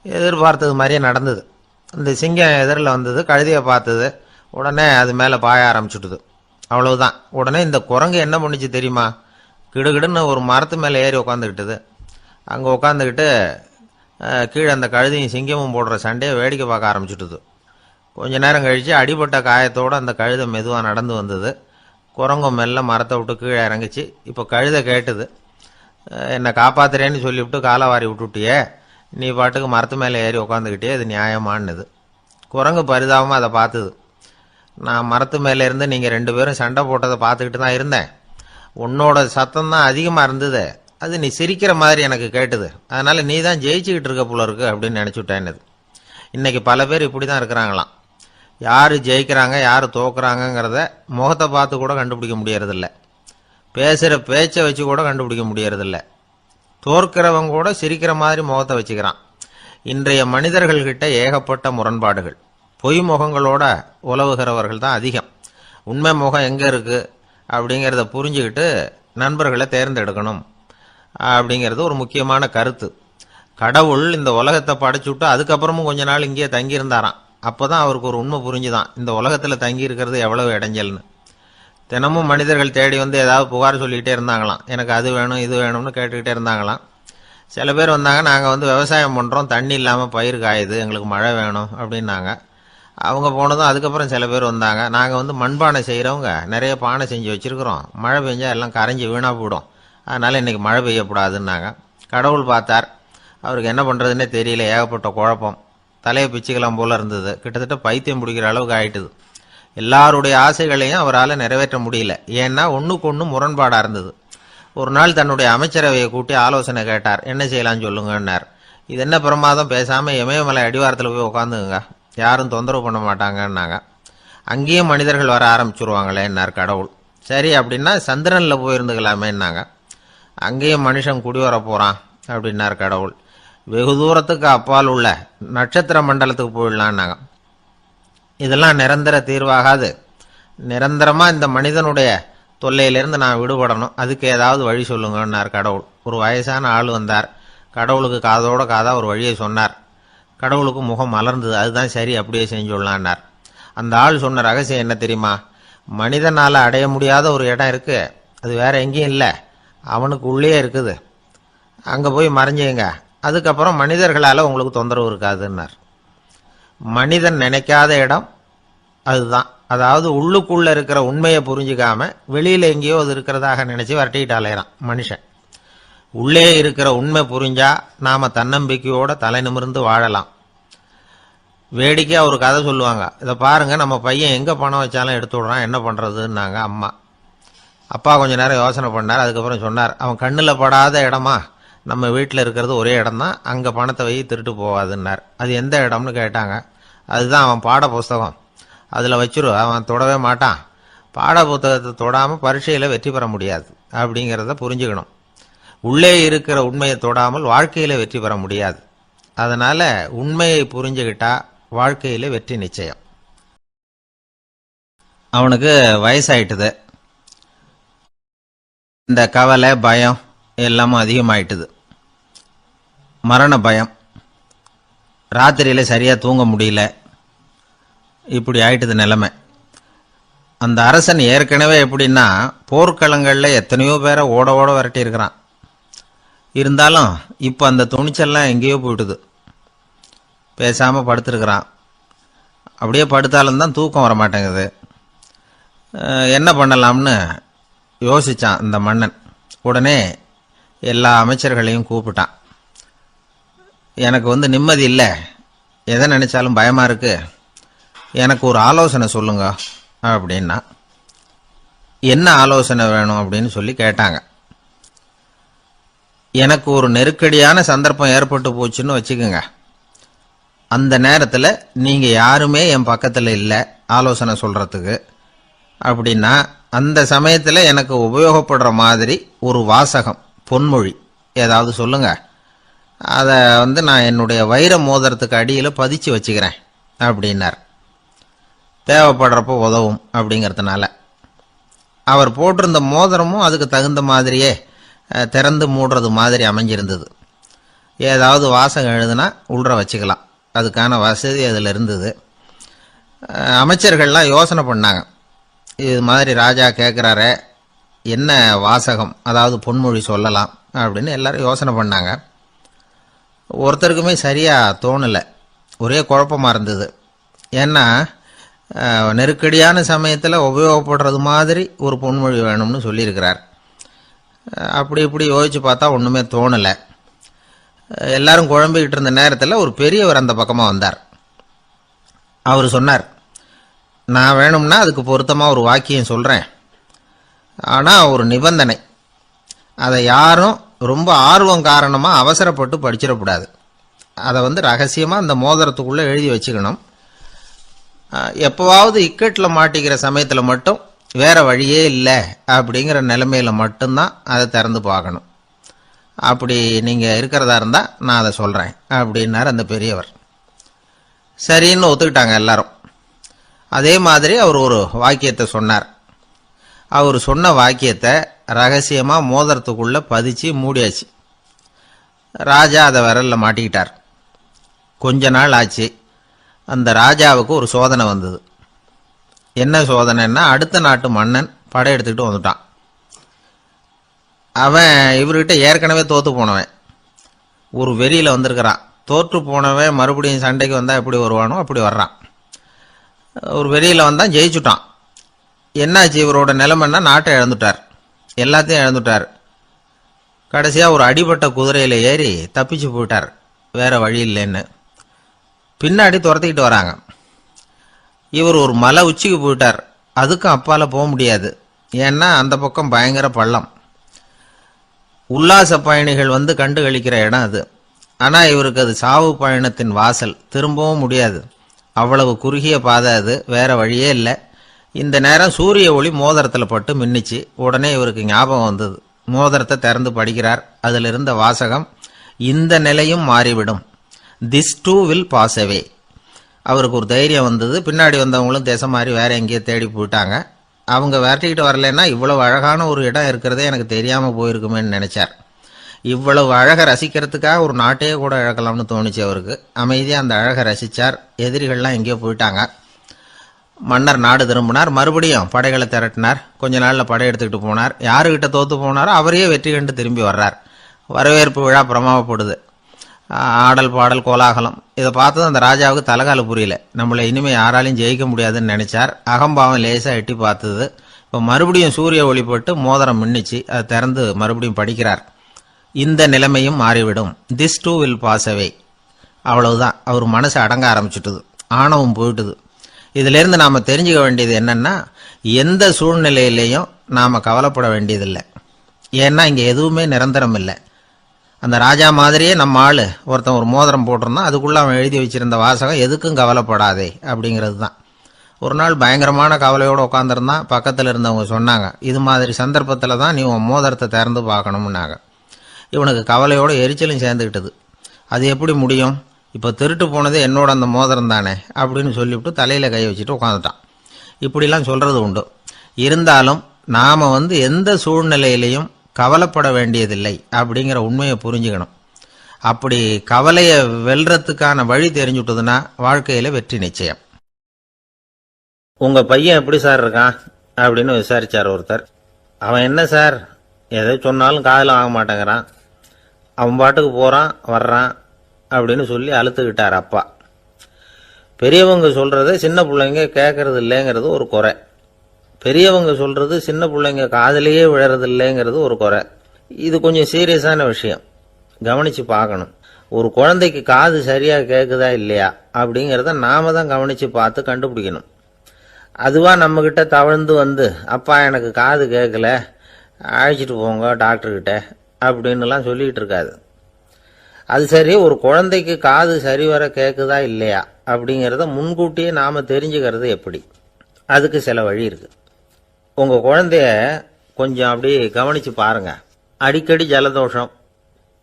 B: எதிர்பார்த்தது மாதிரியே நடந்தது. அந்த சிங்கம் எதிரில் வந்தது, கழுதியை பார்த்தது, உடனே அது மேலே பாய ஆரம்பிச்சுட்டுது. அவ்வளவுதான். உடனே இந்த குரங்கு என்ன பண்ணிச்சு தெரியுமா, கிடுகிடுன்னு ஒரு மரத்து மேலே ஏறி உட்காந்துக்கிட்டது. அங்கே உட்காந்துக்கிட்டு கீழே அந்த கழுதியும் சிங்கமும் போடுற சண்டையை வேடிக்கை பார்க்க ஆரம்பிச்சுட்டுது. கொஞ்ச நேரம் கழித்து அடிபட்ட காயத்தோடு அந்த கழுதை மெதுவாக நடந்து வந்தது. குரங்கும் மெல்ல மரத்தை விட்டு கீழே இறங்கிச்சு. இப்போ கழுதை கேட்டுது, என்னை காப்பாத்துறேன்னு சொல்லிவிட்டு காலை வாரி விட்டுட்டியே, நீ பாட்டுக்கு மரத்து மேலே ஏறி உட்காந்துக்கிட்டே, இது நியாயமானுது. குரங்கு பரிதாபமாக அதை பார்த்துது. நான் மரத்து மேலே இருந்து நீங்கள் 2 பேரும் சண்டை போட்டதை பார்த்துக்கிட்டு தான் இருந்தேன், உன்னோட சத்தம் தான் அதிகமாக இருந்தது, அது நீ சிரிக்கிற மாதிரி எனக்கு கேட்டுது, அதனால் நீ தான் ஜெயிச்சுக்கிட்டு இருக்க போல இருக்கு அப்படின்னு நினச்சிவிட்டேன்னுது. இன்றைக்கி பல பேர் இப்படி தான் இருக்கிறாங்களாம். யார் ஜெயிக்கிறாங்க யார் தோக்குறாங்கங்கிறத முகத்தை பார்த்து கூட கண்டுபிடிக்க முடியறதில்ல. பேசுகிற பேச்சை வச்சு கூட கண்டுபிடிக்க முடியறதில்ல. தோற்கிறவங்க கூட சிரிக்கிற மாதிரி முகத்தை வச்சுக்கிறான். இன்றைய மனிதர்கள்கிட்ட ஏகப்பட்ட முரண்பாடுகள். பொய் முகங்களோட உலவுகிறவர்கள் தான் அதிகம். உண்மை முகம் எங்கே இருக்குது அப்படிங்கிறத புரிஞ்சுக்கிட்டு நண்பர்களை தேர்ந்தெடுக்கணும் அப்படிங்கிறது ஒரு முக்கியமான கருத்து. கடவுள் இந்த உலகத்தை படைச்சுட்டு அதுக்கப்புறமும் கொஞ்ச நாள் இங்கேயே தங்கியிருந்தாராம். அப்போ தான் அவருக்கு ஒரு உண்மை புரிஞ்சுதான் இந்த உலகத்தில் தங்கி இருக்கிறது எவ்வளவு இடைஞ்சல்னு. தினமும் மனிதர்கள் தேடி வந்து ஏதாவது புகார் சொல்லிக்கிட்டே இருந்தாங்களாம். எனக்கு அது வேணும் இது வேணும்னு கேட்டுக்கிட்டே இருந்தாங்களாம். சில பேர் வந்தாங்க, நாங்கள் வந்து விவசாயம் பண்ணுறோம், தண்ணி இல்லாமல் பயிர் காயுது, எங்களுக்கு மழை வேணும் அப்படின்னாங்க. அவங்க போனதும் அதுக்கப்புறம் சில பேர் வந்தாங்க, நாங்கள் வந்து மண்பானை செய்கிறவங்க நிறைய பானை செஞ்சு வச்சுருக்குறோம், மழை பெஞ்சால் எல்லாம் கரைஞ்சி வீணாக போயிடும், அதனால் இன்றைக்கி மழை பெய்யக்கூடாதுன்னாங்க. கடவுள் பார்த்தார், அவருக்கு என்ன பண்ணுறதுன்னே தெரியல, ஏகப்பட்ட குழப்பம், தலையை பிச்சுக்கலாம் போல இருந்தது, கிட்டத்தட்ட பைத்தியம் பிடிக்கிற அளவுக்கு ஆயிட்டுது. எல்லாருடைய ஆசைகளையும் அவரால் நிறைவேற்ற முடியல. ஏன்னா ஒன்றுக்கு ஒன்று முரண்பாடாக இருந்தது. ஒரு நாள் தன்னுடைய அமைச்சரவையை கூட்டி ஆலோசனை கேட்டார். என்ன செய்யலாம்னு சொல்லுங்கன்னார். இது என்ன பிரமாதம், பேசாமல் இமயமலை அடிவாரத்தில் போய் உட்காந்துங்க, யாரும் தொந்தரவு பண்ண மாட்டாங்கன்னாங்க. அங்கேயும் மனிதர்கள் வர ஆரம்பிச்சுருவாங்களேன்னார் கடவுள். சரி அப்படின்னா சந்திரனில் போயிருந்துக்கலாமேன்னாங்க. அங்கேயும் மனுஷன் குடி வர போகிறான் அப்படின்னார் கடவுள். வெகு தூரத்துக்கு அப்பால் உள்ள நட்சத்திர மண்டலத்துக்கு போயிடலான்னாங்க. இதெல்லாம் நிரந்தர தீர்வாகாது, நிரந்தரமாக இந்த மனிதனுடைய தொல்லையிலிருந்து நான் விடுபடணும், அதுக்கு ஏதாவது வழி சொல்லுங்கன்னார் கடவுள். ஒரு வயசான ஆள் வந்தார். கடவுளுக்கு காதோட காதாக ஒரு வழியை சொன்னார். கடவுளுக்கு முகம் மலர்ந்தது. அதுதான் சரி, அப்படியே செஞ்சுடலான்னார். அந்த ஆள் சொன்ன ரகசியம் என்ன தெரியுமா? மனிதனால் அடைய முடியாத ஒரு இடம் இருக்குது, அது வேற எங்கேயும் இல்லை, அவனுக்கு உள்ளே இருக்குது, அங்கே போய் மறைஞ்சுங்க, அதுக்கப்புறம் மனிதர்களால் உங்களுக்கு தொந்தரவு இருக்காதுன்னார். மனிதன் நினைக்காத இடம் அதுதான். அதாவது உள்ளுக்குள்ளே இருக்கிற உண்மையை புரிஞ்சுக்காம வெளியில் எங்கேயோ அது இருக்கிறதாக நினச்சி வரட்டிக்கிட்டு அலையிறான் மனுஷன். உள்ளே இருக்கிற உண்மை புரிஞ்சா நாம் தன்னம்பிக்கையோட தலை நிமிர்ந்து வாழலாம். வேடிக்கையாக ஒரு கதை சொல்லுவாங்க. இதை பாருங்கள், நம்ம பையன் எங்கே பணம் வச்சாலும் எடுத்து விடுறான், என்ன பண்ணுறதுன்னாங்க அம்மா. அப்பா கொஞ்சம் நேரம் யோசனை பண்ணார். அதுக்கப்புறம் சொன்னார், அவன் கண்ணில் படாத இடமா நம்ம வீட்டில் இருக்கிறது ஒரே இடம் தான், அங்கே பணத்தை வை திருட்டு போகாதுன்னார். அது எந்த இடம்னு கேட்டாங்க. அதுதான் அவன் பாட புஸ்தகம், அதில் வச்சிரு, அவன் தொடவே மாட்டான், பாட புத்தகத்தை தொடாமல் பரீட்சையில் வெற்றி பெற முடியாது அப்படிங்கிறத புரிஞ்சுக்கணும். உள்ளே இருக்கிற உண்மையை தொடாமல் வாழ்க்கையில் வெற்றி பெற முடியாது. அதனால் உண்மையை புரிஞ்சுக்கிட்டா வாழ்க்கையில் வெற்றி நிச்சயம். அவனுக்கு வயசாயிட்டுது. இந்த கவலை பயம் எல்லாமும் அதிகமாயிட்டுது. மரண பயம், ராத்திரியில் சரியாக தூங்க முடியல, இப்படி ஆயிட்டுது நிலைமை. அந்த அரசன் ஏற்கனவே எப்படின்னா போர்க்களங்களில் எத்தனையோ பேரை ஓட ஓட விரட்டியிருக்கிறான். இருந்தாலும் இப்போ அந்த துணிச்சல்லாம் எங்கேயோ போயிட்டுது. பேசாமல் படுத்துருக்கிறான். அப்படியே படுத்தாலும் தான் தூக்கம் வர மாட்டேங்குது. என்ன பண்ணலாம்னு யோசித்தான் இந்த மன்னன். உடனே எல்லா அமைச்சர்களையும் கூப்பிட்டான். எனக்கு வந்து நிம்மதி இல்லை, எதை நினைச்சாலும் பயமாக இருக்கு, எனக்கு ஒரு ஆலோசனை சொல்லுங்க அப்படின்னா. என்ன ஆலோசனை வேணும் அப்படின்னு சொல்லி கேட்டாங்க. எனக்கு ஒரு நெருக்கடியான சந்தர்ப்பம் ஏற்பட்டு போச்சுன்னு வச்சுக்கோங்க. அந்த நேரத்தில் நீங்கள் யாருமே என் பக்கத்தில் இல்லை ஆலோசனை சொல்கிறதுக்கு அப்படின்னா, அந்த சமயத்தில் எனக்கு உபயோகப்படுற மாதிரி ஒரு வாசகம், பொன்மொழி ஏதாவது சொல்லுங்க, அதை வந்து நான் என்னுடைய வைர மோதிரத்துக்கு அடியில் பதிச்சு வச்சுக்கிறேன் அப்படின்னார். தேவைப்படுறப்போ உதவும் அப்படிங்கிறதுனால. அவர் போட்டிருந்த மோதிரமும் அதுக்கு தகுந்த மாதிரியே திறந்து மூடுறது மாதிரி அமைஞ்சிருந்தது. ஏதாவது வாசகம் எழுதுனா உள்ற வச்சுக்கலாம், அதுக்கான வசதி அதில் இருந்தது. அமைச்சர்கள்லாம் யோசனை பண்ணாங்க, இது மாதிரி ராஜா கேட்குறாரு, என்ன வாசகம் அதாவது பொன்மொழி சொல்லலாம் அப்படின்னு எல்லாரும் யோசனை பண்ணாங்க. ஒருத்தருக்குமே சரியாக தோணலை, ஒரே குழப்பமாக இருந்தது. ஏன்னா நெருக்கடியான சமயத்தில் உபயோகப்படுறது மாதிரி ஒரு பொன்மொழி வேணும்னு சொல்லியிருக்கிறார். அப்படி இப்படி யோசித்து பார்த்தா ஒன்றுமே தோணலை. எல்லாரும் குழம்பிக்கிட்டு இருந்த நேரத்தில் ஒரு பெரியவர் அந்த பக்கமாக வந்தார். அவர் சொன்னார், நான் வேணும்னா அதுக்கு பொருத்தமாக ஒரு வாக்கியம் சொல்கிறேன், ஆனால் ஒரு நிபந்தனை, அதை யாரும் ரொம்ப ஆர்வம் காரணமாக அவசரப்பட்டு படிச்சிடக்கூடாது, அதை வந்து ரகசியமாக அந்த மோதிரத்துக்குள்ளே எழுதி வச்சுக்கணும், எப்போவாவது இக்கட்டில் மாட்டிக்கிற சமயத்தில் மட்டும் வேற வழியே இல்லை அப்படிங்கிற நிலைமையில மட்டும்தான் அதை திறந்து பார்க்கணும். அப்படி நீங்க இருக்கிறதா இருந்தா நான் அதை சொல்றேன் அப்படின்னாரு அந்த பெரியவர். சரின்னு ஒத்துக்கிட்டாங்க எல்லாரும். அதே மாதிரி அவர் ஒரு வாக்கியத்தை சொன்னார். அவர் சொன்ன வாக்கியத்தை ரகசியமா மோதிரத்துக்குள்ள பதிச்சு மூடியாச்சு. ராஜா அதை விரல்ல மாட்டிக்கிட்டார். கொஞ்ச நாள் ஆச்சு. அந்த ராஜாவுக்கு ஒரு சோதனை வந்தது. என்ன சோதனைன்னா, அடுத்த நாட்டு மன்னன் படையெடுத்துக்கிட்டு வந்துட்டான். அவன் இவர்கிட்ட ஏற்கனவே தோத்து போனவன், ஒரு வெறியில வந்திருக்கிறான். தோற்று போனவன் மறுபடியும் சண்டைக்கு வந்தா எப்படி வருவானோ அப்படி வர்றான். ஒரு வெறியில வந்தான், ஜெயிச்சுட்டான். என்னாச்சு இவரோட நிலைமைன்னா, நாட்டை இழந்துட்டார், எல்லாத்தையும் இழந்துட்டார். கடைசியா ஒரு அடிபட்ட குதிரையில ஏறி தப்பிச்சு போயிட்டார், வேற வழி இல்லைன்னு. பின்னாடி துரத்திக்கிட்டு வராங்க. இவர் ஒரு மலை உச்சிக்கு போயிட்டார். அதுக்கும் அப்பால போக முடியாது, ஏன்னா அந்த பக்கம் பயங்கர பள்ளம். உல்லாச பயணிகள் வந்து கண்டு கழிக்கிற இடம் அது. ஆனா இவருக்கு அது சாவு பயணத்தின் வாசல், திரும்பவும் முடியாது. அவ்வளவு குறுகிய பாதை அது, வேற வழியே இல்லை. இந்த நேரம் சூரிய ஒளி மோதிரத்தில் பட்டு மின்னிச்சு. உடனே இவருக்கு ஞாபகம் வந்தது. மோதிரத்தை திறந்து படிக்கிறார். அதில் இருந்த வாசகம், இந்த நிலையும் மாறிவிடும், this too will pass away. அவருக்கு ஒரு தைரியம் வந்தது. பின்னாடி வந்தவங்களும் தேசம் மாறி வேற எங்கேயோ தேடி போயிட்டாங்க. அவங்க விரட்டிக்கிட்டு வரலன்னா இவ்வளவு அழகான ஒரு இடம் இருக்கிறதே எனக்கு தெரியாம போயிருக்குமேன்னு நினைச்சார். இவ்வளவு அழகை ரசிக்கிறதுக்காக ஒரு நாட்டையே கூட இழக்கலாம்னு தோணுச்சு அவருக்கு. அமைதியா அந்த அழகை ரசிச்சார். எதிரிகள்லாம் எங்கேயோ போயிட்டாங்க. மன்னர் நாடு திரும்பினார். மறுபடியும் படைகளை திரட்டினார். கொஞ்ச நாள்ல படை எடுத்துக்கிட்டு போனார். யாருகிட்ட தோத்து போனாரோ அவரையே வெற்றி கண்டு திரும்பி வர்றார். வரவேற்பு விழா பிரமாவப்படுது. ஆடல் பாடல் கோலாகலம். இதை பார்த்தது அந்த ராஜாவுக்கு தலைகால புரியல. நம்மளை இனிமே யாராலையும் ஜெயிக்க முடியாதுன்னு நினைச்சார். அகம்பாவம் லேசா எட்டி பார்த்தது. இப்போ மறுபடியும் சூரிய ஒளிப்பட்டு மோதிரம் மின்னிச்சு. அதை திறந்து மறுபடியும் படிக்கிறார். இந்த நிலைமையும் மாறிவிடும், this too will pass away. அவ்வளவுதான். அவர் மனசு அடங்க ஆரம்பிச்சுட்டுது, ஆணவம் போயிட்டுது. இதுல இருந்து நாம தெரிஞ்சுக்க வேண்டியது என்னன்னா, எந்த சூழ்நிலையிலையும் நாம கவலைப்பட வேண்டியதில்லை. ஏன்னா இங்க எதுவுமே நிரந்தரம் இல்லை. அந்த ராஜா மாதிரியே நம்ம ஆளு ஒருத்தன் ஒரு மோதிரம் போட்டிருந்தான். அதுக்குள்ள அவன் எழுதி வச்சிருந்த வாசகம், எதுக்கும் கவலைப்படாதே அப்படிங்கிறது தான். ஒரு நாள் பயங்கரமான கவலையோடு உட்காந்துருந்தான். பக்கத்தில் இருந்தவங்க சொன்னாங்க, இது மாதிரி சந்தர்ப்பத்தில் தான் நீ உன் மோதிரத்தை திறந்து பார்க்கணும்னாங்க. இவனுக்கு கவலையோட எரிச்சலும் சேர்ந்துக்கிட்டது. அது எப்படி முடியும், இப்போ திருட்டு போனது என்னோட அந்த மோதிரம் தானே அப்படின்னு சொல்லிவிட்டு தலையில கை வச்சுட்டு உட்காந்துட்டான். இப்படிலாம் சொல்றது உண்டு. இருந்தாலும் நாம எந்த சூழ்நிலையிலையும் கவலைப்பட வேண்டியதில்லை அப்படிங்கிற உண்மையை புரிஞ்சுக்கணும். அப்படி கவலையை வெல்றதுக்கான வழி தெரிஞ்சுட்டதுன்னா வாழ்க்கையில வெற்றி நிச்சயம். உங்க பையன் எப்படி சார் இருக்கான் அப்படின்னு விசாரிச்சார் ஒருத்தர். அவன் என்ன சார், எதை சொன்னாலும் காதில் ஆக மாட்டேங்கிறான், அவன் பாட்டுக்கு போறான் வர்றான் அப்படின்னு சொல்லி அழுத்துக்கிட்டார் அப்பா. பெரியவங்க சொல்றதை சின்ன பிள்ளைங்க கேட்கறது இல்லைங்கிறது ஒரு குறை. பெரியவங்க சொல்றது சின்ன பிள்ளைங்க காதலையே விழறது இல்லைங்கிறது ஒரு குறை. இது கொஞ்சம் சீரியஸான விஷயம், கவனிச்சு பார்க்கணும். ஒரு குழந்தைக்கு காது சரியா கேட்குதா இல்லையா அப்படிங்கிறத நாம தான் கவனிச்சு பார்த்து கண்டுபிடிக்கணும். அதுவா நம்ம கிட்ட தவழ்ந்து அப்பா எனக்கு காது கேட்கல, அழைச்சிட்டு போங்க டாக்டர்கிட்ட அப்படின்னுலாம் சொல்லிட்டு இருக்காது. அது சரி, ஒரு குழந்தைக்கு காது சரிவர கேட்குதா இல்லையா அப்படிங்கிறத முன்கூட்டியே நாம தெரிஞ்சுக்கிறது எப்படி? அதுக்கு சில வழி இருக்கு. உங்க குழந்தைய கொஞ்சம் அப்படி கவனிச்சு பாருங்க. அடிக்கடி ஜலதோஷம்,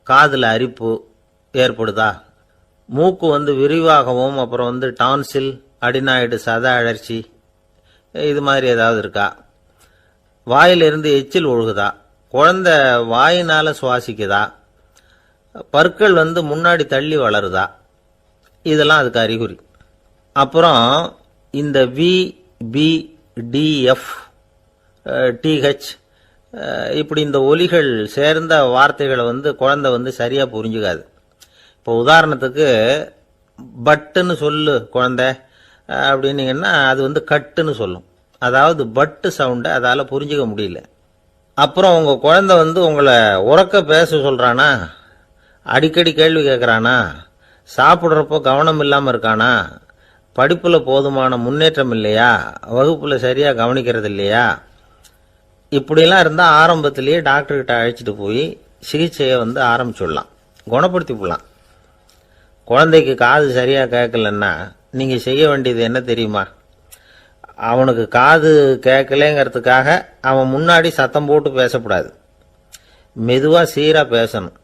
B: காதுல அரிப்பு ஏற்படுதா, மூக்கு விரிவாகவும், அப்புறம் டான்சில், அடினாய்டு, சத அழற்சி, இது மாதிரி ஏதாவது இருக்கா, வாயிலிருந்து எச்சில் ஒழுகுதா, குழந்தை வாயினால சுவாசிக்குதா, பற்கள் முன்னாடி தள்ளி வளருதா, இதெல்லாம் அதுக்கு அறிகுறி. அப்புறம் இந்த V, P, T, F, DH இப்படி இந்த ஒலிகள் சேர்ந்த வார்த்தைகளை குழந்தை சரியா புரிஞ்சுக்காது. இப்போ உதாரணத்துக்கு பட்டுன்னு சொல்லு குழந்தை அப்படின்னீங்கன்னா அது கட்டுன்னு சொல்லும். அதாவது பட்டு சவுண்டை அதால புரிஞ்சுக்க முடியல. அப்புறம் உங்க குழந்தை உங்களை உறக்க பேச சொல்றானா, அடிக்கடி கேள்வி கேட்கறானா, சாப்பிட்றப்போ கவனம் இல்லாம இருக்கானா, படிப்புல போதுமான முன்னேற்றம் இல்லையா, வகுப்புல சரியா கவனிக்கிறது இல்லையா, இப்படிலாம் இருந்தா ஆரம்பத்திலேயே டாக்டர்கிட்ட அழைச்சிட்டு போய் சிகிச்சையை ஆரம்பிச்சுடலாம், குணப்படுத்தி போடலாம். குழந்தைக்கு காது சரியா கேட்கலன்னா நீங்க செய்ய வேண்டியது என்ன தெரியுமா? அவனுக்கு காது கேட்கலேங்கிறதுக்காக அவன் முன்னாடி சத்தம் போட்டு பேசக்கூடாது. மெதுவாக சீராக பேசணும்.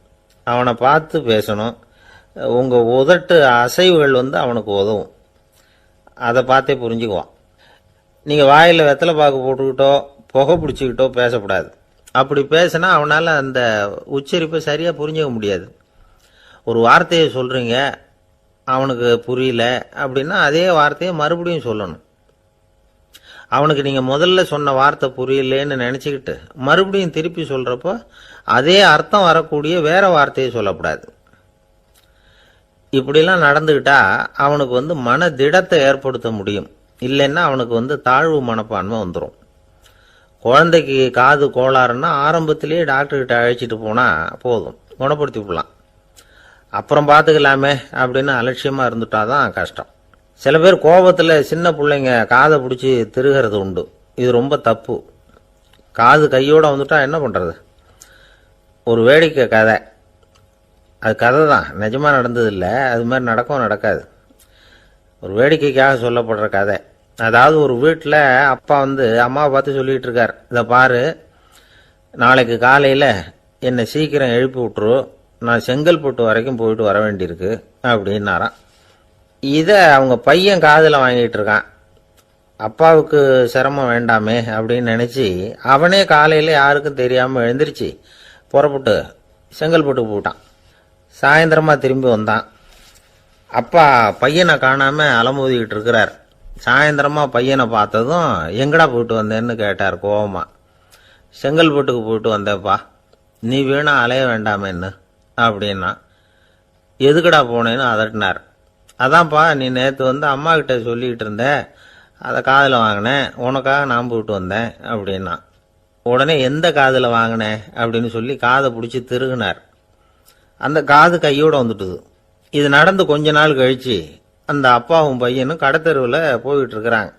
B: அவனை பார்த்து பேசணும். உங்கள் உதட்டு அசைவுகள் அவனுக்கு உதவும். அதை பார்த்தே புரிஞ்சுக்குவான். நீங்கள் வாயில் வெத்தலை பாக்கு போட்டுக்கிட்டோ புகை பிடிச்சிக்கிட்டோ பேசக்கூடாது. அப்படி பேசினா அவனால் அந்த உச்சரிப்பை சரியாக புரிஞ்சுக்க முடியாது. ஒரு வார்த்தையை சொல்கிறீங்க, அவனுக்கு புரியல அப்படின்னா அதே வார்த்தையை மறுபடியும் சொல்லணும். அவனுக்கு நீங்கள் முதல்ல சொன்ன வார்த்தை புரியலேன்னு நினச்சிக்கிட்டு மறுபடியும் திருப்பி சொல்கிறப்போ அதே அர்த்தம் வரக்கூடிய வேற வார்த்தையை சொல்லக்கூடாது. இப்படிலாம் நடந்துக்கிட்டா அவனுக்கு மன திடத்தை ஏற்படுத்த முடியும். இல்லைன்னா அவனுக்கு தாழ்வு மனப்பான்மை வந்துடும். குழந்தைக்கு காது கோளாறுன்னா ஆரம்பத்திலேயே டாக்டர்கிட்ட அழைச்சிட்டு போனால் போதும், குணப்படுத்தி விடலாம். அப்புறம் பார்த்துக்கலாமே அப்படின்னு அலட்சியமாக இருந்துட்டாதான் கஷ்டம். சில பேர் கோபத்தில் சின்ன பிள்ளைங்க காதை பிடிச்சி திருகிறது உண்டு. இது ரொம்ப தப்பு. காது கையோடு வந்துட்டா என்ன பண்ணுறது? ஒரு வேடிக்கை கதை. அது கதை தான், நிஜமாக நடந்ததில்லை. அது மாதிரி நடக்கவும் நடக்காது. ஒரு வேடிக்கைக்காக சொல்லப்படுற கதை. அதாவது ஒரு வீட்டில் அப்பா அம்மாவை பார்த்து சொல்லிகிட்டு இருக்கார், இதை பாரு, நாளைக்கு காலையில் என்னை சீக்கிரம் எழுப்பி விட்டுரு, நான் செங்கல்பட்டு வரைக்கும் போயிட்டு வர வேண்டியிருக்கு அப்படின்னாராம். இதை அவங்க பையன் காதில் வாங்கிட்டு இருக்கான். அப்பாவுக்கு சிரமம் வேண்டாமே அப்படின்னு நினச்சி அவனே காலையில் யாருக்கும் தெரியாமல் எழுந்திரிச்சு புறப்பட்டு செங்கல்பட்டுக்கு போட்டான். சாயந்தரமாக திரும்பி வந்தான். அப்பா பையனை காணாமல் அலமோதிக்கிட்டு இருக்கிறார். சாயந்தரமாக பையனை பார்த்ததும் எங்கடா போயிட்டு வந்தேன்னு கேட்டார் கோவமா. செங்கல்பட்டுக்கு போயிட்டு வந்தேப்பா, நீ வேணா அலைய வேண்டாமேன்னு அப்படின்னா. எதுக்கடா போனேன்னு அதட்டினார். அதான்ப்பா, நீ நேற்று அம்மா கிட்ட சொல்லிக்கிட்டு இருந்த, அதை காதில் வாங்கினேன், உனக்காக நான் போயிட்டு வந்தேன் அப்படின்னா. உடனே எந்த காதில் வாங்கினேன் அப்படின்னு சொல்லி காதை பிடிச்சி திருகுனார். அந்த காது கையோடு வந்துட்டுது. இது நடந்து கொஞ்ச நாள் கழிச்சு அந்த அப்பாவும் பையனும் கடத்தெருவில் போயிட்டு இருக்கிறாங்க.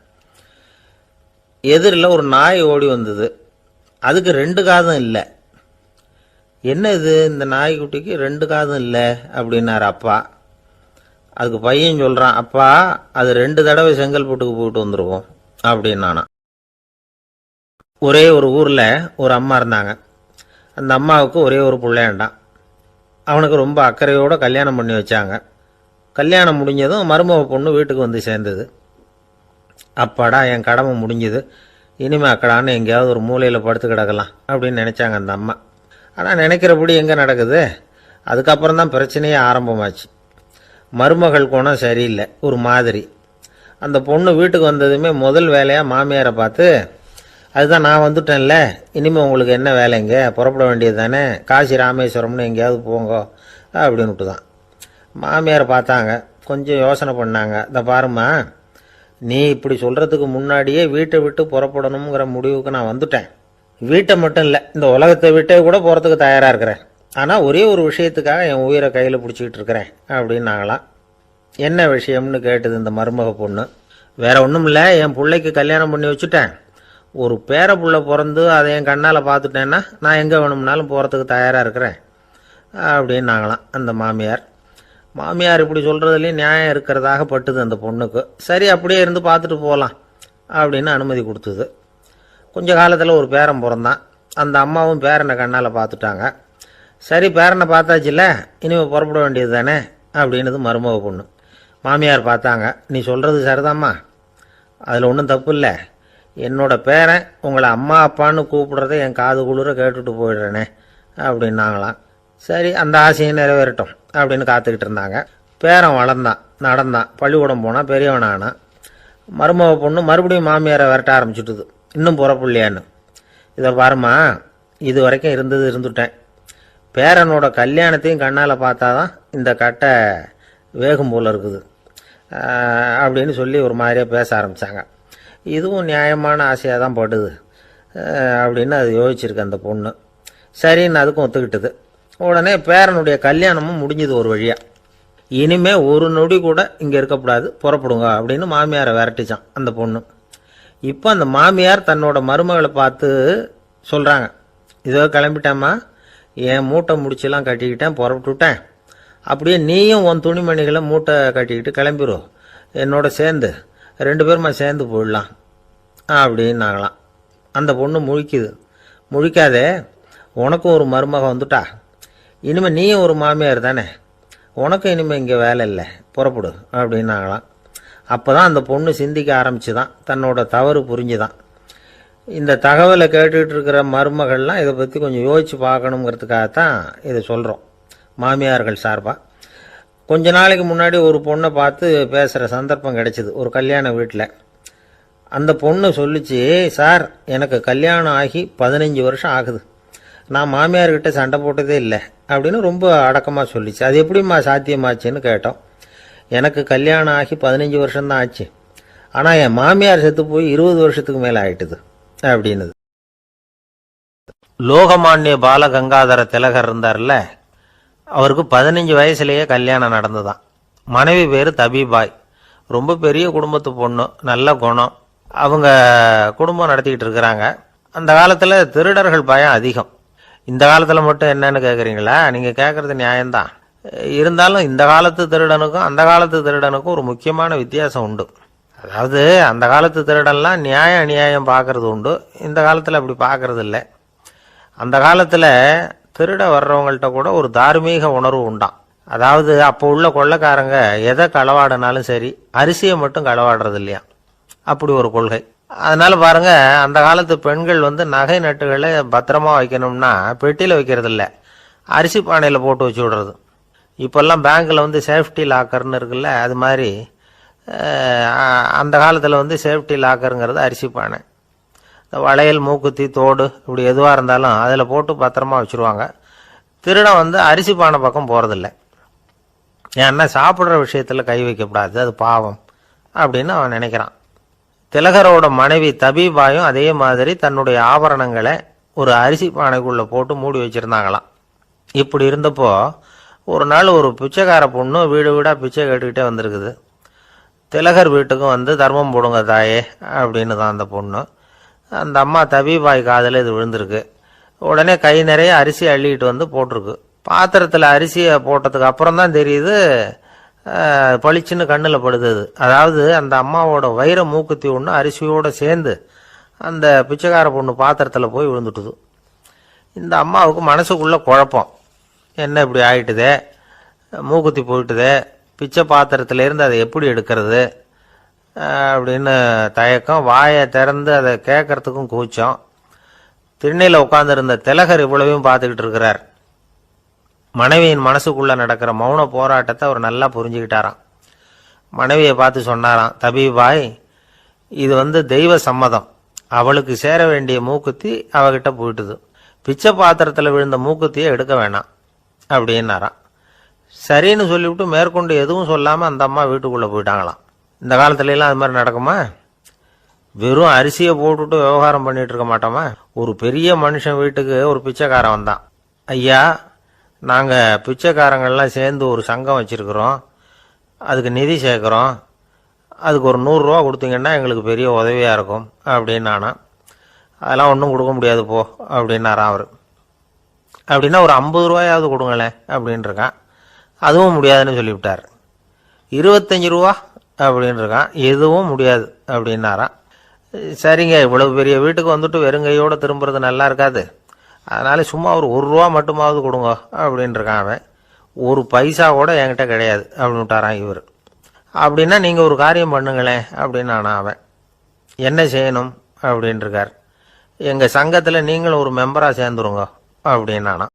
B: எதிரில் ஒரு நாய் ஓடி வந்தது. அதுக்கு 2 காதும் இல்லை. என்ன இது, இந்த நாய்க்குட்டிக்கு 2 காதும் இல்லை அப்படின்னாரு அப்பா. அதுக்கு பையன் சொல்கிறான், அப்பா அது 2 தடவை செங்கல்பட்டுக்கு போயிட்டு வந்துருவோம் அப்படின்னானா. ஒரே ஒரு ஊரில் ஒரு அம்மா இருந்தாங்க. அந்த அம்மாவுக்கு ஒரே ஒரு பிள்ளையாண்டான். அவனுக்கு ரொம்ப அக்கறையோடு கல்யாணம் பண்ணி வச்சாங்க. கல்யாணம் முடிஞ்சதும் மருமக பொண்ணு வீட்டுக்கு சேர்ந்தது. அப்பாடா, என் கடமை முடிஞ்சுது, இனிமே அக்கடான்னு எங்கேயாவது ஒரு மூலையில் படுத்து கிடக்கலாம் அப்படின்னு நினச்சாங்க அந்த அம்மா. ஆனால் நினைக்கிறபடி எங்கே நடக்குது? அதுக்கப்புறம் தான் பிரச்சனையே ஆரம்பமாச்சு. மருமகள் குணம் சரியில்லை, ஒரு மாதிரி. அந்த பொண்ணு வீட்டுக்கு வந்ததுமே முதல் வேலையாக மாமியாரை பார்த்து, அதுதான் நான் வந்துட்டேன்ல, இனிமேல் உங்களுக்கு என்ன வேலைங்க, புறப்பட வேண்டியது தானே, காசி ராமேஸ்வரம்னு எங்கேயாவது போங்க அப்படின்னுட்டு தான். மாமியாரை பார்த்தாங்க, கொஞ்சம் யோசனை பண்ணாங்க. இதை பாருமா, நீ இப்படி சொல்கிறதுக்கு முன்னாடியே வீட்டை விட்டு புறப்படணுங்கிற முடிவுக்கு நான் வந்துட்டேன். வீட்டை மட்டும் இல்லை, இந்த உலகத்தை விட்டே கூட போகிறதுக்கு தயாராக இருக்கிறேன். ஆனால் ஒரே ஒரு விஷயத்துக்காக என் உயிரை கையில் பிடிச்சிக்கிட்டு இருக்கிறேன் அப்படின்னாங்களாம். என்ன விஷயம்னு கேட்டது இந்த மருமக பொண்ணு. வேற ஒன்றும் இல்லை, என் பிள்ளைக்கு கல்யாணம் பண்ணி வச்சுட்டேன். ஒரு பேர புள்ள பிறந்து அதை என் கண்ணால் பார்த்துட்டேன்னா நான் எங்கே வேணும்னாலும் போகிறதுக்கு தயாராக இருக்கிறேன் அப்படின்னாங்களாம் அந்த மாமியார். மாமியார் இப்படி சொல்கிறதுலேயும் நியாயம் இருக்கிறதாக பட்டுது அந்த பொண்ணுக்கு. சரி, அப்படியே இருந்து பார்த்துட்டு போகலாம் அப்படின்னு அனுமதி கொடுத்தது. கொஞ்ச காலத்தில் ஒரு பேரன் பிறந்தான். அந்த அம்மாவும் பேரனை கண்ணால் பார்த்துட்டாங்க. சரி, பேரனை பார்த்தாச்சுல்ல, இனிமேல் புறப்பட வேண்டியது தானே அப்படின்னது மருமக பொண்ணு. மாமியார் பார்த்தாங்க, நீ சொல்கிறது சரிதாம்மா, அதில் ஒன்றும் தப்பு இல்லை. என்னோட பேரன் உங்களை அம்மா அப்பான்னு கூப்பிடுறத என் காது குளிர கேட்டுட்டு போயிடுறேனே அப்படின்னாங்களாம். சரி, அந்த ஆசையை நிறைவேறட்டும் அப்படின்னு காத்துக்கிட்டு இருந்தாங்க. பேரன் வளர்ந்தான், நடந்தான், பள்ளிக்கூடம் போனால் பெரியவனானான். மருமக பொண்ணு மறுபடியும் மாமியாரை விரட்ட ஆரம்பிச்சுட்டுது, இன்னும் புறப்புள்ளையான்னு. இதை பாருமா, இது வரைக்கும் இருந்துட்டேன். பேரனோட கல்யாணத்தையும் கண்ணால் பார்த்தாதான் இந்த கட்டை வேகும் போல் இருக்குது அப்படின்னு சொல்லி ஒரு மாதிரியாக பேச ஆரம்பித்தாங்க. இதுவும் நியாயமான ஆசையாக தான் படுது அப்படின்னு அது யோசிச்சிருக்கு அந்த பொண்ணு. சரின்னு அதுக்கும் ஒத்துக்கிட்டது. உடனே பேரனுடைய கல்யாணமும் முடிஞ்சது ஒரு வழியாக. இனிமே ஒரு நொடி கூட இங்கே இருக்கக்கூடாது, புறப்படுங்க அப்படின்னு மாமியாரை விரட்டிச்சான் அந்த பொண்ணு. இப்போ அந்த மாமியார் தன்னோட மருமகளை பார்த்து சொல்கிறாங்க, இதோ கிளம்பிட்டேம்மா, என் மூட்டை முடிச்செல்லாம் கட்டிக்கிட்டேன், புறப்பட்டுவிட்டேன். அப்படியே நீயும் உன் துணிமணிகளை மூட்டை கட்டிக்கிட்டு கிளம்பிடும், என்னோட சேர்ந்து 2 பேருமா சேர்ந்து போயிடலாம் அப்படின்னாங்களாம். அந்த பொண்ணு முழிக்குது. முழிக்காதே, உனக்கும் ஒரு மருமக வந்துட்டா, இனிமேல் நீயும் ஒரு மாமியார் தானே, உனக்கும் இனிமேல் இங்கே வேலை இல்லை, புறப்படு அப்படின்னாங்களாம். அப்போ தான் அந்த பொண்ணு சிந்திக்க ஆரம்பிச்சுதான், தன்னோட தவறு புரிஞ்சுதான். இந்த தகவலை கேட்டுக்கிட்டு இருக்கிற மருமகள்லாம் இதை பற்றி கொஞ்சம் யோசித்து பார்க்கணுங்கிறதுக்காகத்தான் இதை சொல்கிறோம் மாமியார்கள் சார்பாக. கொஞ்ச நாளைக்கு முன்னாடி ஒரு பொண்ணை பார்த்து பேசுகிற சந்தர்ப்பம் கிடைச்சிது ஒரு கல்யாண வீட்டில். அந்த பொண்ணு சொல்லிச்சு, சார் எனக்கு கல்யாணம் ஆகி 15 வருஷம் ஆகுது, நான் மாமியார்கிட்ட சண்டை போட்டதே இல்லை அப்படின்னு ரொம்ப அடக்கமாக சொல்லிச்சு. அது எப்படிம்மா சாத்தியமாச்சுன்னு கேட்டோம். எனக்கு கல்யாணம் ஆகி 15 வருஷம்தான் ஆச்சு, ஆனால் என் மாமியார் செத்து போய் 20 வருஷத்துக்கு மேலே ஆயிட்டுது அப்படின்னுது. லோகமானிய பாலகங்காதர திலகர் இருந்தார்ல, அவருக்கு 15 வயசுலேயே கல்யாணம் நடந்துதான். மனைவி பேர் தபிபாய். ரொம்ப பெரிய குடும்பத்து பொண்ணு, நல்ல குணம். அவங்க குடும்பம் நடத்திக்கிட்டு இருக்கிறாங்க. அந்த காலத்தில் திருடர்கள் பயம் அதிகம். இந்த காலத்தில் மட்டும் என்னன்னு கேட்குறீங்களா? நீங்கள் கேட்குறது நியாயம்தான். இருந்தாலும் இந்த காலத்து திருடனுக்கும் அந்த காலத்து திருடனுக்கும் ஒரு முக்கியமான வித்தியாசம் உண்டு. அதாவது அந்த காலத்து திருடன்லாம் நியாயம் அநியாயம் பார்க்கறது உண்டு, இந்த காலத்தில் அப்படி பார்க்கறது இல்லை. அந்த காலத்தில் திருட வர்றவங்கள்ட்ட கூட ஒரு தார்மீக உணர்வு உண்டாம். அதாவது அப்போ உள்ள கொள்ளைக்காரங்க எதை களவாடினாலும் சரி, அரிசியை மட்டும் களவாடுறது இல்லையா, அப்படி ஒரு கொள்கை. அதனால பாருங்க, அந்த காலத்து பெண்கள் நகை நட்டுகளை பத்திரமா வைக்கணும்னா பெட்டியில் வைக்கிறது இல்லை, அரிசி பானையில் போட்டு வச்சு விடுறது. இப்போல்லாம் பேங்க்கில் சேஃப்டி லாக்கர்னு இருக்குல்ல, அது மாதிரி அந்த காலத்தில் சேஃப்டி லாக்கருங்கிறது அரிசி பானை. இந்த வளையல், மூக்குத்தி, தோடு இப்படி எதுவாக இருந்தாலும் அதில் போட்டு பத்திரமா வச்சுருவாங்க. திருடன் அரிசி பானை பக்கம் போகிறதில்ல. ஏன்னா சாப்பிட்ற விஷயத்தில் கை வைக்கக்கூடாது, அது பாவம் அப்படின்னு அவன் நினைக்கிறான். திலகரோட மனைவி தபிபாயும் அதே மாதிரி தன்னுடைய ஆபரணங்களை ஒரு அரிசி பானைக்குள்ளே போட்டு மூடி வச்சுருந்தாங்களாம். இப்படி இருந்தப்போ ஒரு நாள் ஒரு பிச்சைக்கார பொண்ணு வீடு வீடாக பிச்சை கேட்டுக்கிட்டே வந்திருக்குது. திலகர் வீட்டுக்கும் தர்மம் போடுங்க தாயே அப்படின்னு தான் அந்த பொண்ணு. அந்த அம்மா தபிபாய் காதில் இது விழுந்திருக்கு. உடனே கை நிறைய அரிசி அள்ளிக்கிட்டு போட்டிருக்கு. பாத்திரத்தில் அரிசியை போட்டதுக்கு அப்புறம் தான் தெரியுது, பளிச்சுன்னு கண்ணில் படுது. அதாவது அந்த அம்மாவோட வைர மூக்குத்தி ஒன்று அரிசியோடு சேர்ந்து அந்த பிச்சைக்கார பொண்ணு பாத்திரத்தில் போய் விழுந்துட்டுது. இந்த அம்மாவுக்கு மனசுக்குள்ள குழப்பம், என்ன இப்படி ஆயிட்டுதே, மூக்குத்தி போயிட்டுதே, பிச்சை பாத்திரத்திலேருந்து அதை எப்படி எடுக்கிறது அப்படின்னு தயக்கம். வாயை திறந்து அதை கேட்கறதுக்கும் கூச்சம். திண்ணையில் உட்காந்துருந்த திலகர் இவ்வளவையும் பார்த்துக்கிட்டு இருக்கிறார். மனைவியின் மனசுக்குள்ள நடக்கிற மௌன போராட்டத்தை அவர் நல்லா புரிஞ்சுக்கிட்டாராம். மனைவியை பார்த்து சொன்னாராம், தபிபாய், இது தெய்வ சம்மதம், அவளுக்கு சேர வேண்டிய மூக்குத்தி அவகிட்ட போயிட்டுது, பிச்சை பாத்திரத்தில் விழுந்த மூக்குத்தியை எடுக்க வேணாம் அப்படின்னாராம். சரின்னு சொல்லிவிட்டு மேற்கொண்டு எதுவும் சொல்லாமல் அந்த அம்மா வீட்டுக்குள்ளே போயிட்டாங்களாம். இந்த காலத்துலலாம் அது மாதிரி நடக்குமா? வெறும் அரிசியை போட்டுட்டு விவகாரம் பண்ணிட்டு இருக்க மாட்டோமா? ஒரு பெரிய மனுஷன் வீட்டுக்கு ஒரு பிச்சைக்காரன் வந்தான். ஐயா, நாங்கள் பிச்சைக்காரங்கள்லாம் சேர்ந்து ஒரு சங்கம் வச்சுருக்குறோம், அதுக்கு நிதி சேர்க்குறோம், அதுக்கு ஒரு 100 ரூபா கொடுத்தீங்கன்னா எங்களுக்கு பெரிய உதவியாக இருக்கும் அப்படின்னானா. அதெல்லாம் ஒன்றும் கொடுக்க முடியாது போ அப்படின்னாரான் அவர். அப்படின்னா ஒரு 50 ரூபாயாவது கொடுங்களேன் அப்படின்ட்டுருக்கான். அதுவும் முடியாதுன்னு சொல்லிவிட்டார். 25 ரூபா அப்படின்னு இருக்கான். எதுவும் முடியாது அப்படின்னாரான். சரிங்க, இவ்வளவு பெரிய வீட்டுக்கு வெறுங்கையோடு திரும்புறது நல்லா இருக்காது, அதனால சும்மா ஒரு 1 ரூபா மட்டுமாவது கொடுங்க அப்படின்னு இருக்கான் அவன். 1 பைசா கூட என்கிட்ட கிடையாது அப்படின்னு விட்டாரான் இவர். அப்படின்னா நீங்கள் ஒரு காரியம் பண்ணுங்களேன் அப்படின்னானா அவன். என்ன செய்யணும் அப்படின்னு இருக்கார். எங்கள் சங்கத்தில் நீங்களும் ஒரு மெம்பராக சேர்ந்துருங்க அப்படின்னானா.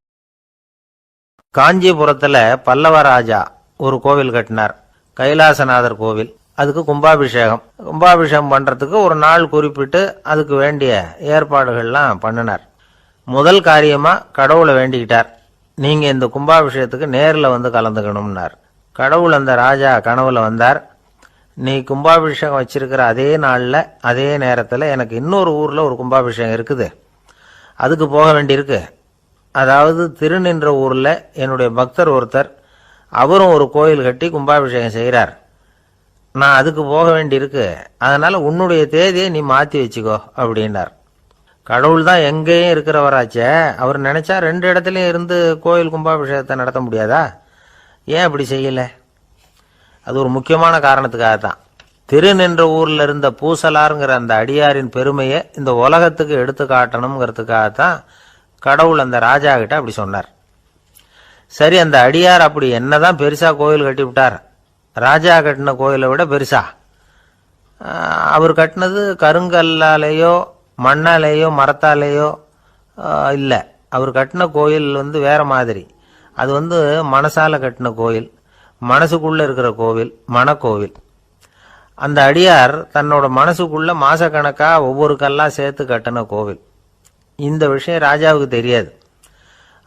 B: காஞ்சிபுரத்தில் பல்லவ ராஜா ஒரு கோவில் கட்டினார், கைலாசநாதர் கோவில். அதுக்கு கும்பாபிஷேகம் பண்ணுறதுக்கு ஒரு நாள் குறிப்பிட்டு அதுக்கு வேண்டிய ஏற்பாடுகள்லாம் பண்ணினார். முதல் காரியமாக கடவுளை வேண்டிக்கிட்டார், நீங்கள் இந்த கும்பாபிஷேகத்துக்கு நேரில் கலந்துக்கணும்னார். கடவுள் அந்த ராஜா கனவுல வந்தார். நீ கும்பாபிஷேகம் வச்சிருக்கிற அதே நாளில் அதே நேரத்தில் எனக்கு இன்னொரு ஊரில் ஒரு கும்பாபிஷேகம் இருக்குது, அதுக்கு போக வேண்டியிருக்கு. அதாவது திருநின்ற ஊரில் என்னுடைய பக்தர் ஒருத்தர், அவரும் ஒரு கோயில் கட்டி கும்பாபிஷேகம் செய்கிறார், நான் அதுக்கு போக வேண்டியிருக்கு, அதனால் உன்னுடைய தேதியை நீ மாற்றி வச்சுக்கோ அப்படின்னார். கடவுள் தான் எங்கேயும் இருக்கிறவராச்சே, அவர் நினச்சா 2 இடத்துலையும் இருந்து கோயில் கும்பாபிஷேகத்தை நடத்த முடியாதா? ஏன் அப்படி செய்யலை? அது ஒரு முக்கியமான காரணத்துக்காக தான். திருநின்ற ஊர்ல இருந்த பூசலாருங்கிற அந்த அடியாரின் பெருமையை இந்த உலகத்துக்கு எடுத்து காட்டணுங்கிறதுக்காகத்தான் கடவுள் அந்த ராஜா கிட்ட அப்படி சொன்னார். சரி, அந்த அடியார் அப்படி என்னதான் பெருசா கோயில் கட்டி விட்டார்? ராஜா கட்டின கோயிலை விட பெருசா? அவர் கட்டினது கருங்கல்லாலேயோ மண்ணாலேயோ மரத்தாலேயோ இல்லை. அவர் கட்டின கோயில் வேற மாதிரி. அது மனசால கட்டின கோயில், மனசுக்குள்ள இருக்கிற கோவில், மனக்கோவில். அந்த அடியார் தன்னோட மனசுக்குள்ள மாசக்கணக்கா ஒவ்வொரு கல்லா சேர்த்து கட்டின கோவில். இந்த விஷயம் ராஜாவுக்கு தெரியாது.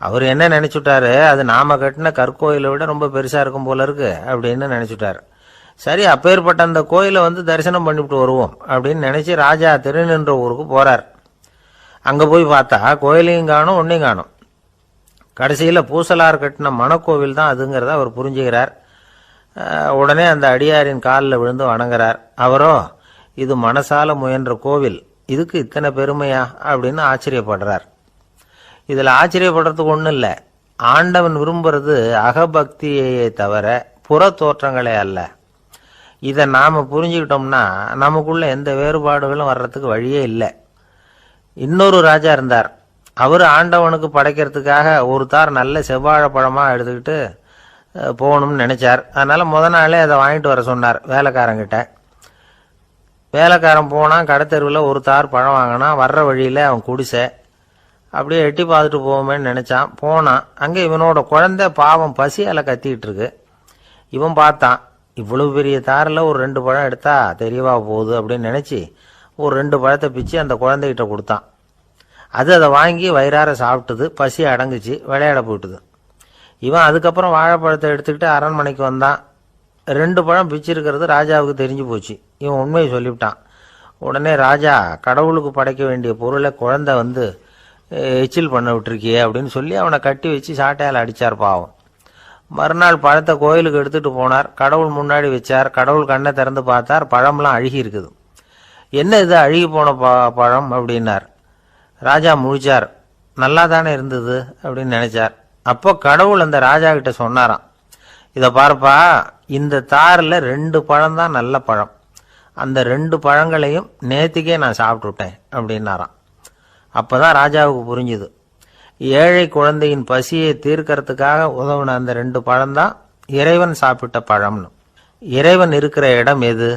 B: அவர் என்ன நினைச்சுட்டாரு, அது நாம கட்டின கற்கோயிலை விட ரொம்ப பெருசா இருக்கும் போல இருக்கு அப்படின்னு நினைச்சுட்டாரு. சரி, அப்பேற்பட்ட அந்த கோயிலை தரிசனம் பண்ணிவிட்டு வருவோம் அப்படின்னு நினைச்சு ராஜா திருநின்ற ஊருக்கு போறார். அங்க போய் பார்த்தா கோயிலையும் காணும், ஒன்னையும் காணும். கடைசியில பூசலார் கட்டின மணக்கோவில் தான் அதுங்கிறத அவர் புரிஞ்சுக்கிறார். உடனே அந்த அடியாரின் காலில் விழுந்து வணங்குறார். அவரோ, இது மனசால முயன்ற கோவில், இதுக்கு இத்தனை பெருமையா அப்படின்னு ஆச்சரியப்படுறார். இதுல ஆச்சரியப்படுறதுக்கு ஒண்ணும் இல்லை. ஆண்டவன் விரும்புறது அகபக்தியையே தவிர புற தோற்றங்களே அல்ல. இதை நாம புரிஞ்சுக்கிட்டோம்னா நமக்குள்ள எந்த வேறுபாடுகளும் வர்றதுக்கு வழியே இல்லை. இன்னொரு ராஜா இருந்தார். அவர் ஆண்டவனுக்கு படைக்கிறதுக்காக ஒரு தார் நல்ல செவ்வாழைப்பழமா எடுத்துக்கிட்டு போகணும்னு நினைச்சார். அதனால முத நாளே அதை வாங்கிட்டு வர சொன்னார் வேலைக்காரங்கிட்ட. வேலைக்காரன் போனான், கடைத்தெருவில் ஒரு தார் பழம் வாங்கினான். வர்ற வழியில அவன் குடிசை. அப்படியே எட்டி பார்த்துட்டு போவோமேன்னு நினைச்சான். போனான். அங்கே இவனோட குழந்தை பாவம் பசியால கத்திக்கிட்டு இருக்கு. இவன் பார்த்தான், இவ்வளவு பெரிய தாரில் ஒரு 2 பழம் எடுத்தா தெரியவா போகுது அப்படின்னு நினைச்சு ஒரு 2 பழத்தை பிச்சு அந்த குழந்தைகிட்ட கொடுத்தான். அது அதை வாங்கி வயிறார சாப்பிட்டுது. பசி அடங்குச்சு, விளையாட போயிட்டுது. இவன் அதுக்கப்புறம் வாழைப்பழத்தை எடுத்துக்கிட்டு அரண்மனைக்கு வந்தான். 2 பழம் பிச்சிருக்கிறது ராஜாவுக்கு தெரிஞ்சு போச்சு. இவன் உண்மையை சொல்லிவிட்டான். உடனே ராஜா, கடவுளுக்கு படைக்க வேண்டிய பொருளை குழந்தை எச்சில் பண்ண விட்டுருக்கியே அப்படின்னு சொல்லி அவனை கட்டி வச்சு சாட்டையால் அடிச்சார் பாவம். மறுநாள் பழத்தை கோயிலுக்கு எடுத்துட்டு போனார். கடவுள் முன்னாடி வச்சார். கடவுள் கண்ணை திறந்து பார்த்தார், பழம்லாம் அழுகி இருக்குது. என்ன இது அழுகி போன பழம் அப்படின்னார். ராஜா முழிச்சார். நல்லா தானே இருந்தது அப்படின்னு நினைச்சார். அப்போ கடவுள் அந்த ராஜா கிட்ட சொன்னாராம், இதை பார்ப்பா, இந்த தாரில் 2 பழம் தான் நல்ல பழம். அந்த 2 பழங்களையும் நேத்திக்கே நான் சாப்பிட்டுட்டேன் அப்படின்னாராம். அப்பதான் ராஜாவுக்கு புரிஞ்சுது, ஏழை குழந்தையின் பசியை தீர்க்கறதுக்காக உதவுன அந்த 2 பழம் தான் இறைவன் சாப்பிட்ட பழம்னு. இறைவன் இருக்கிற இடம் எது?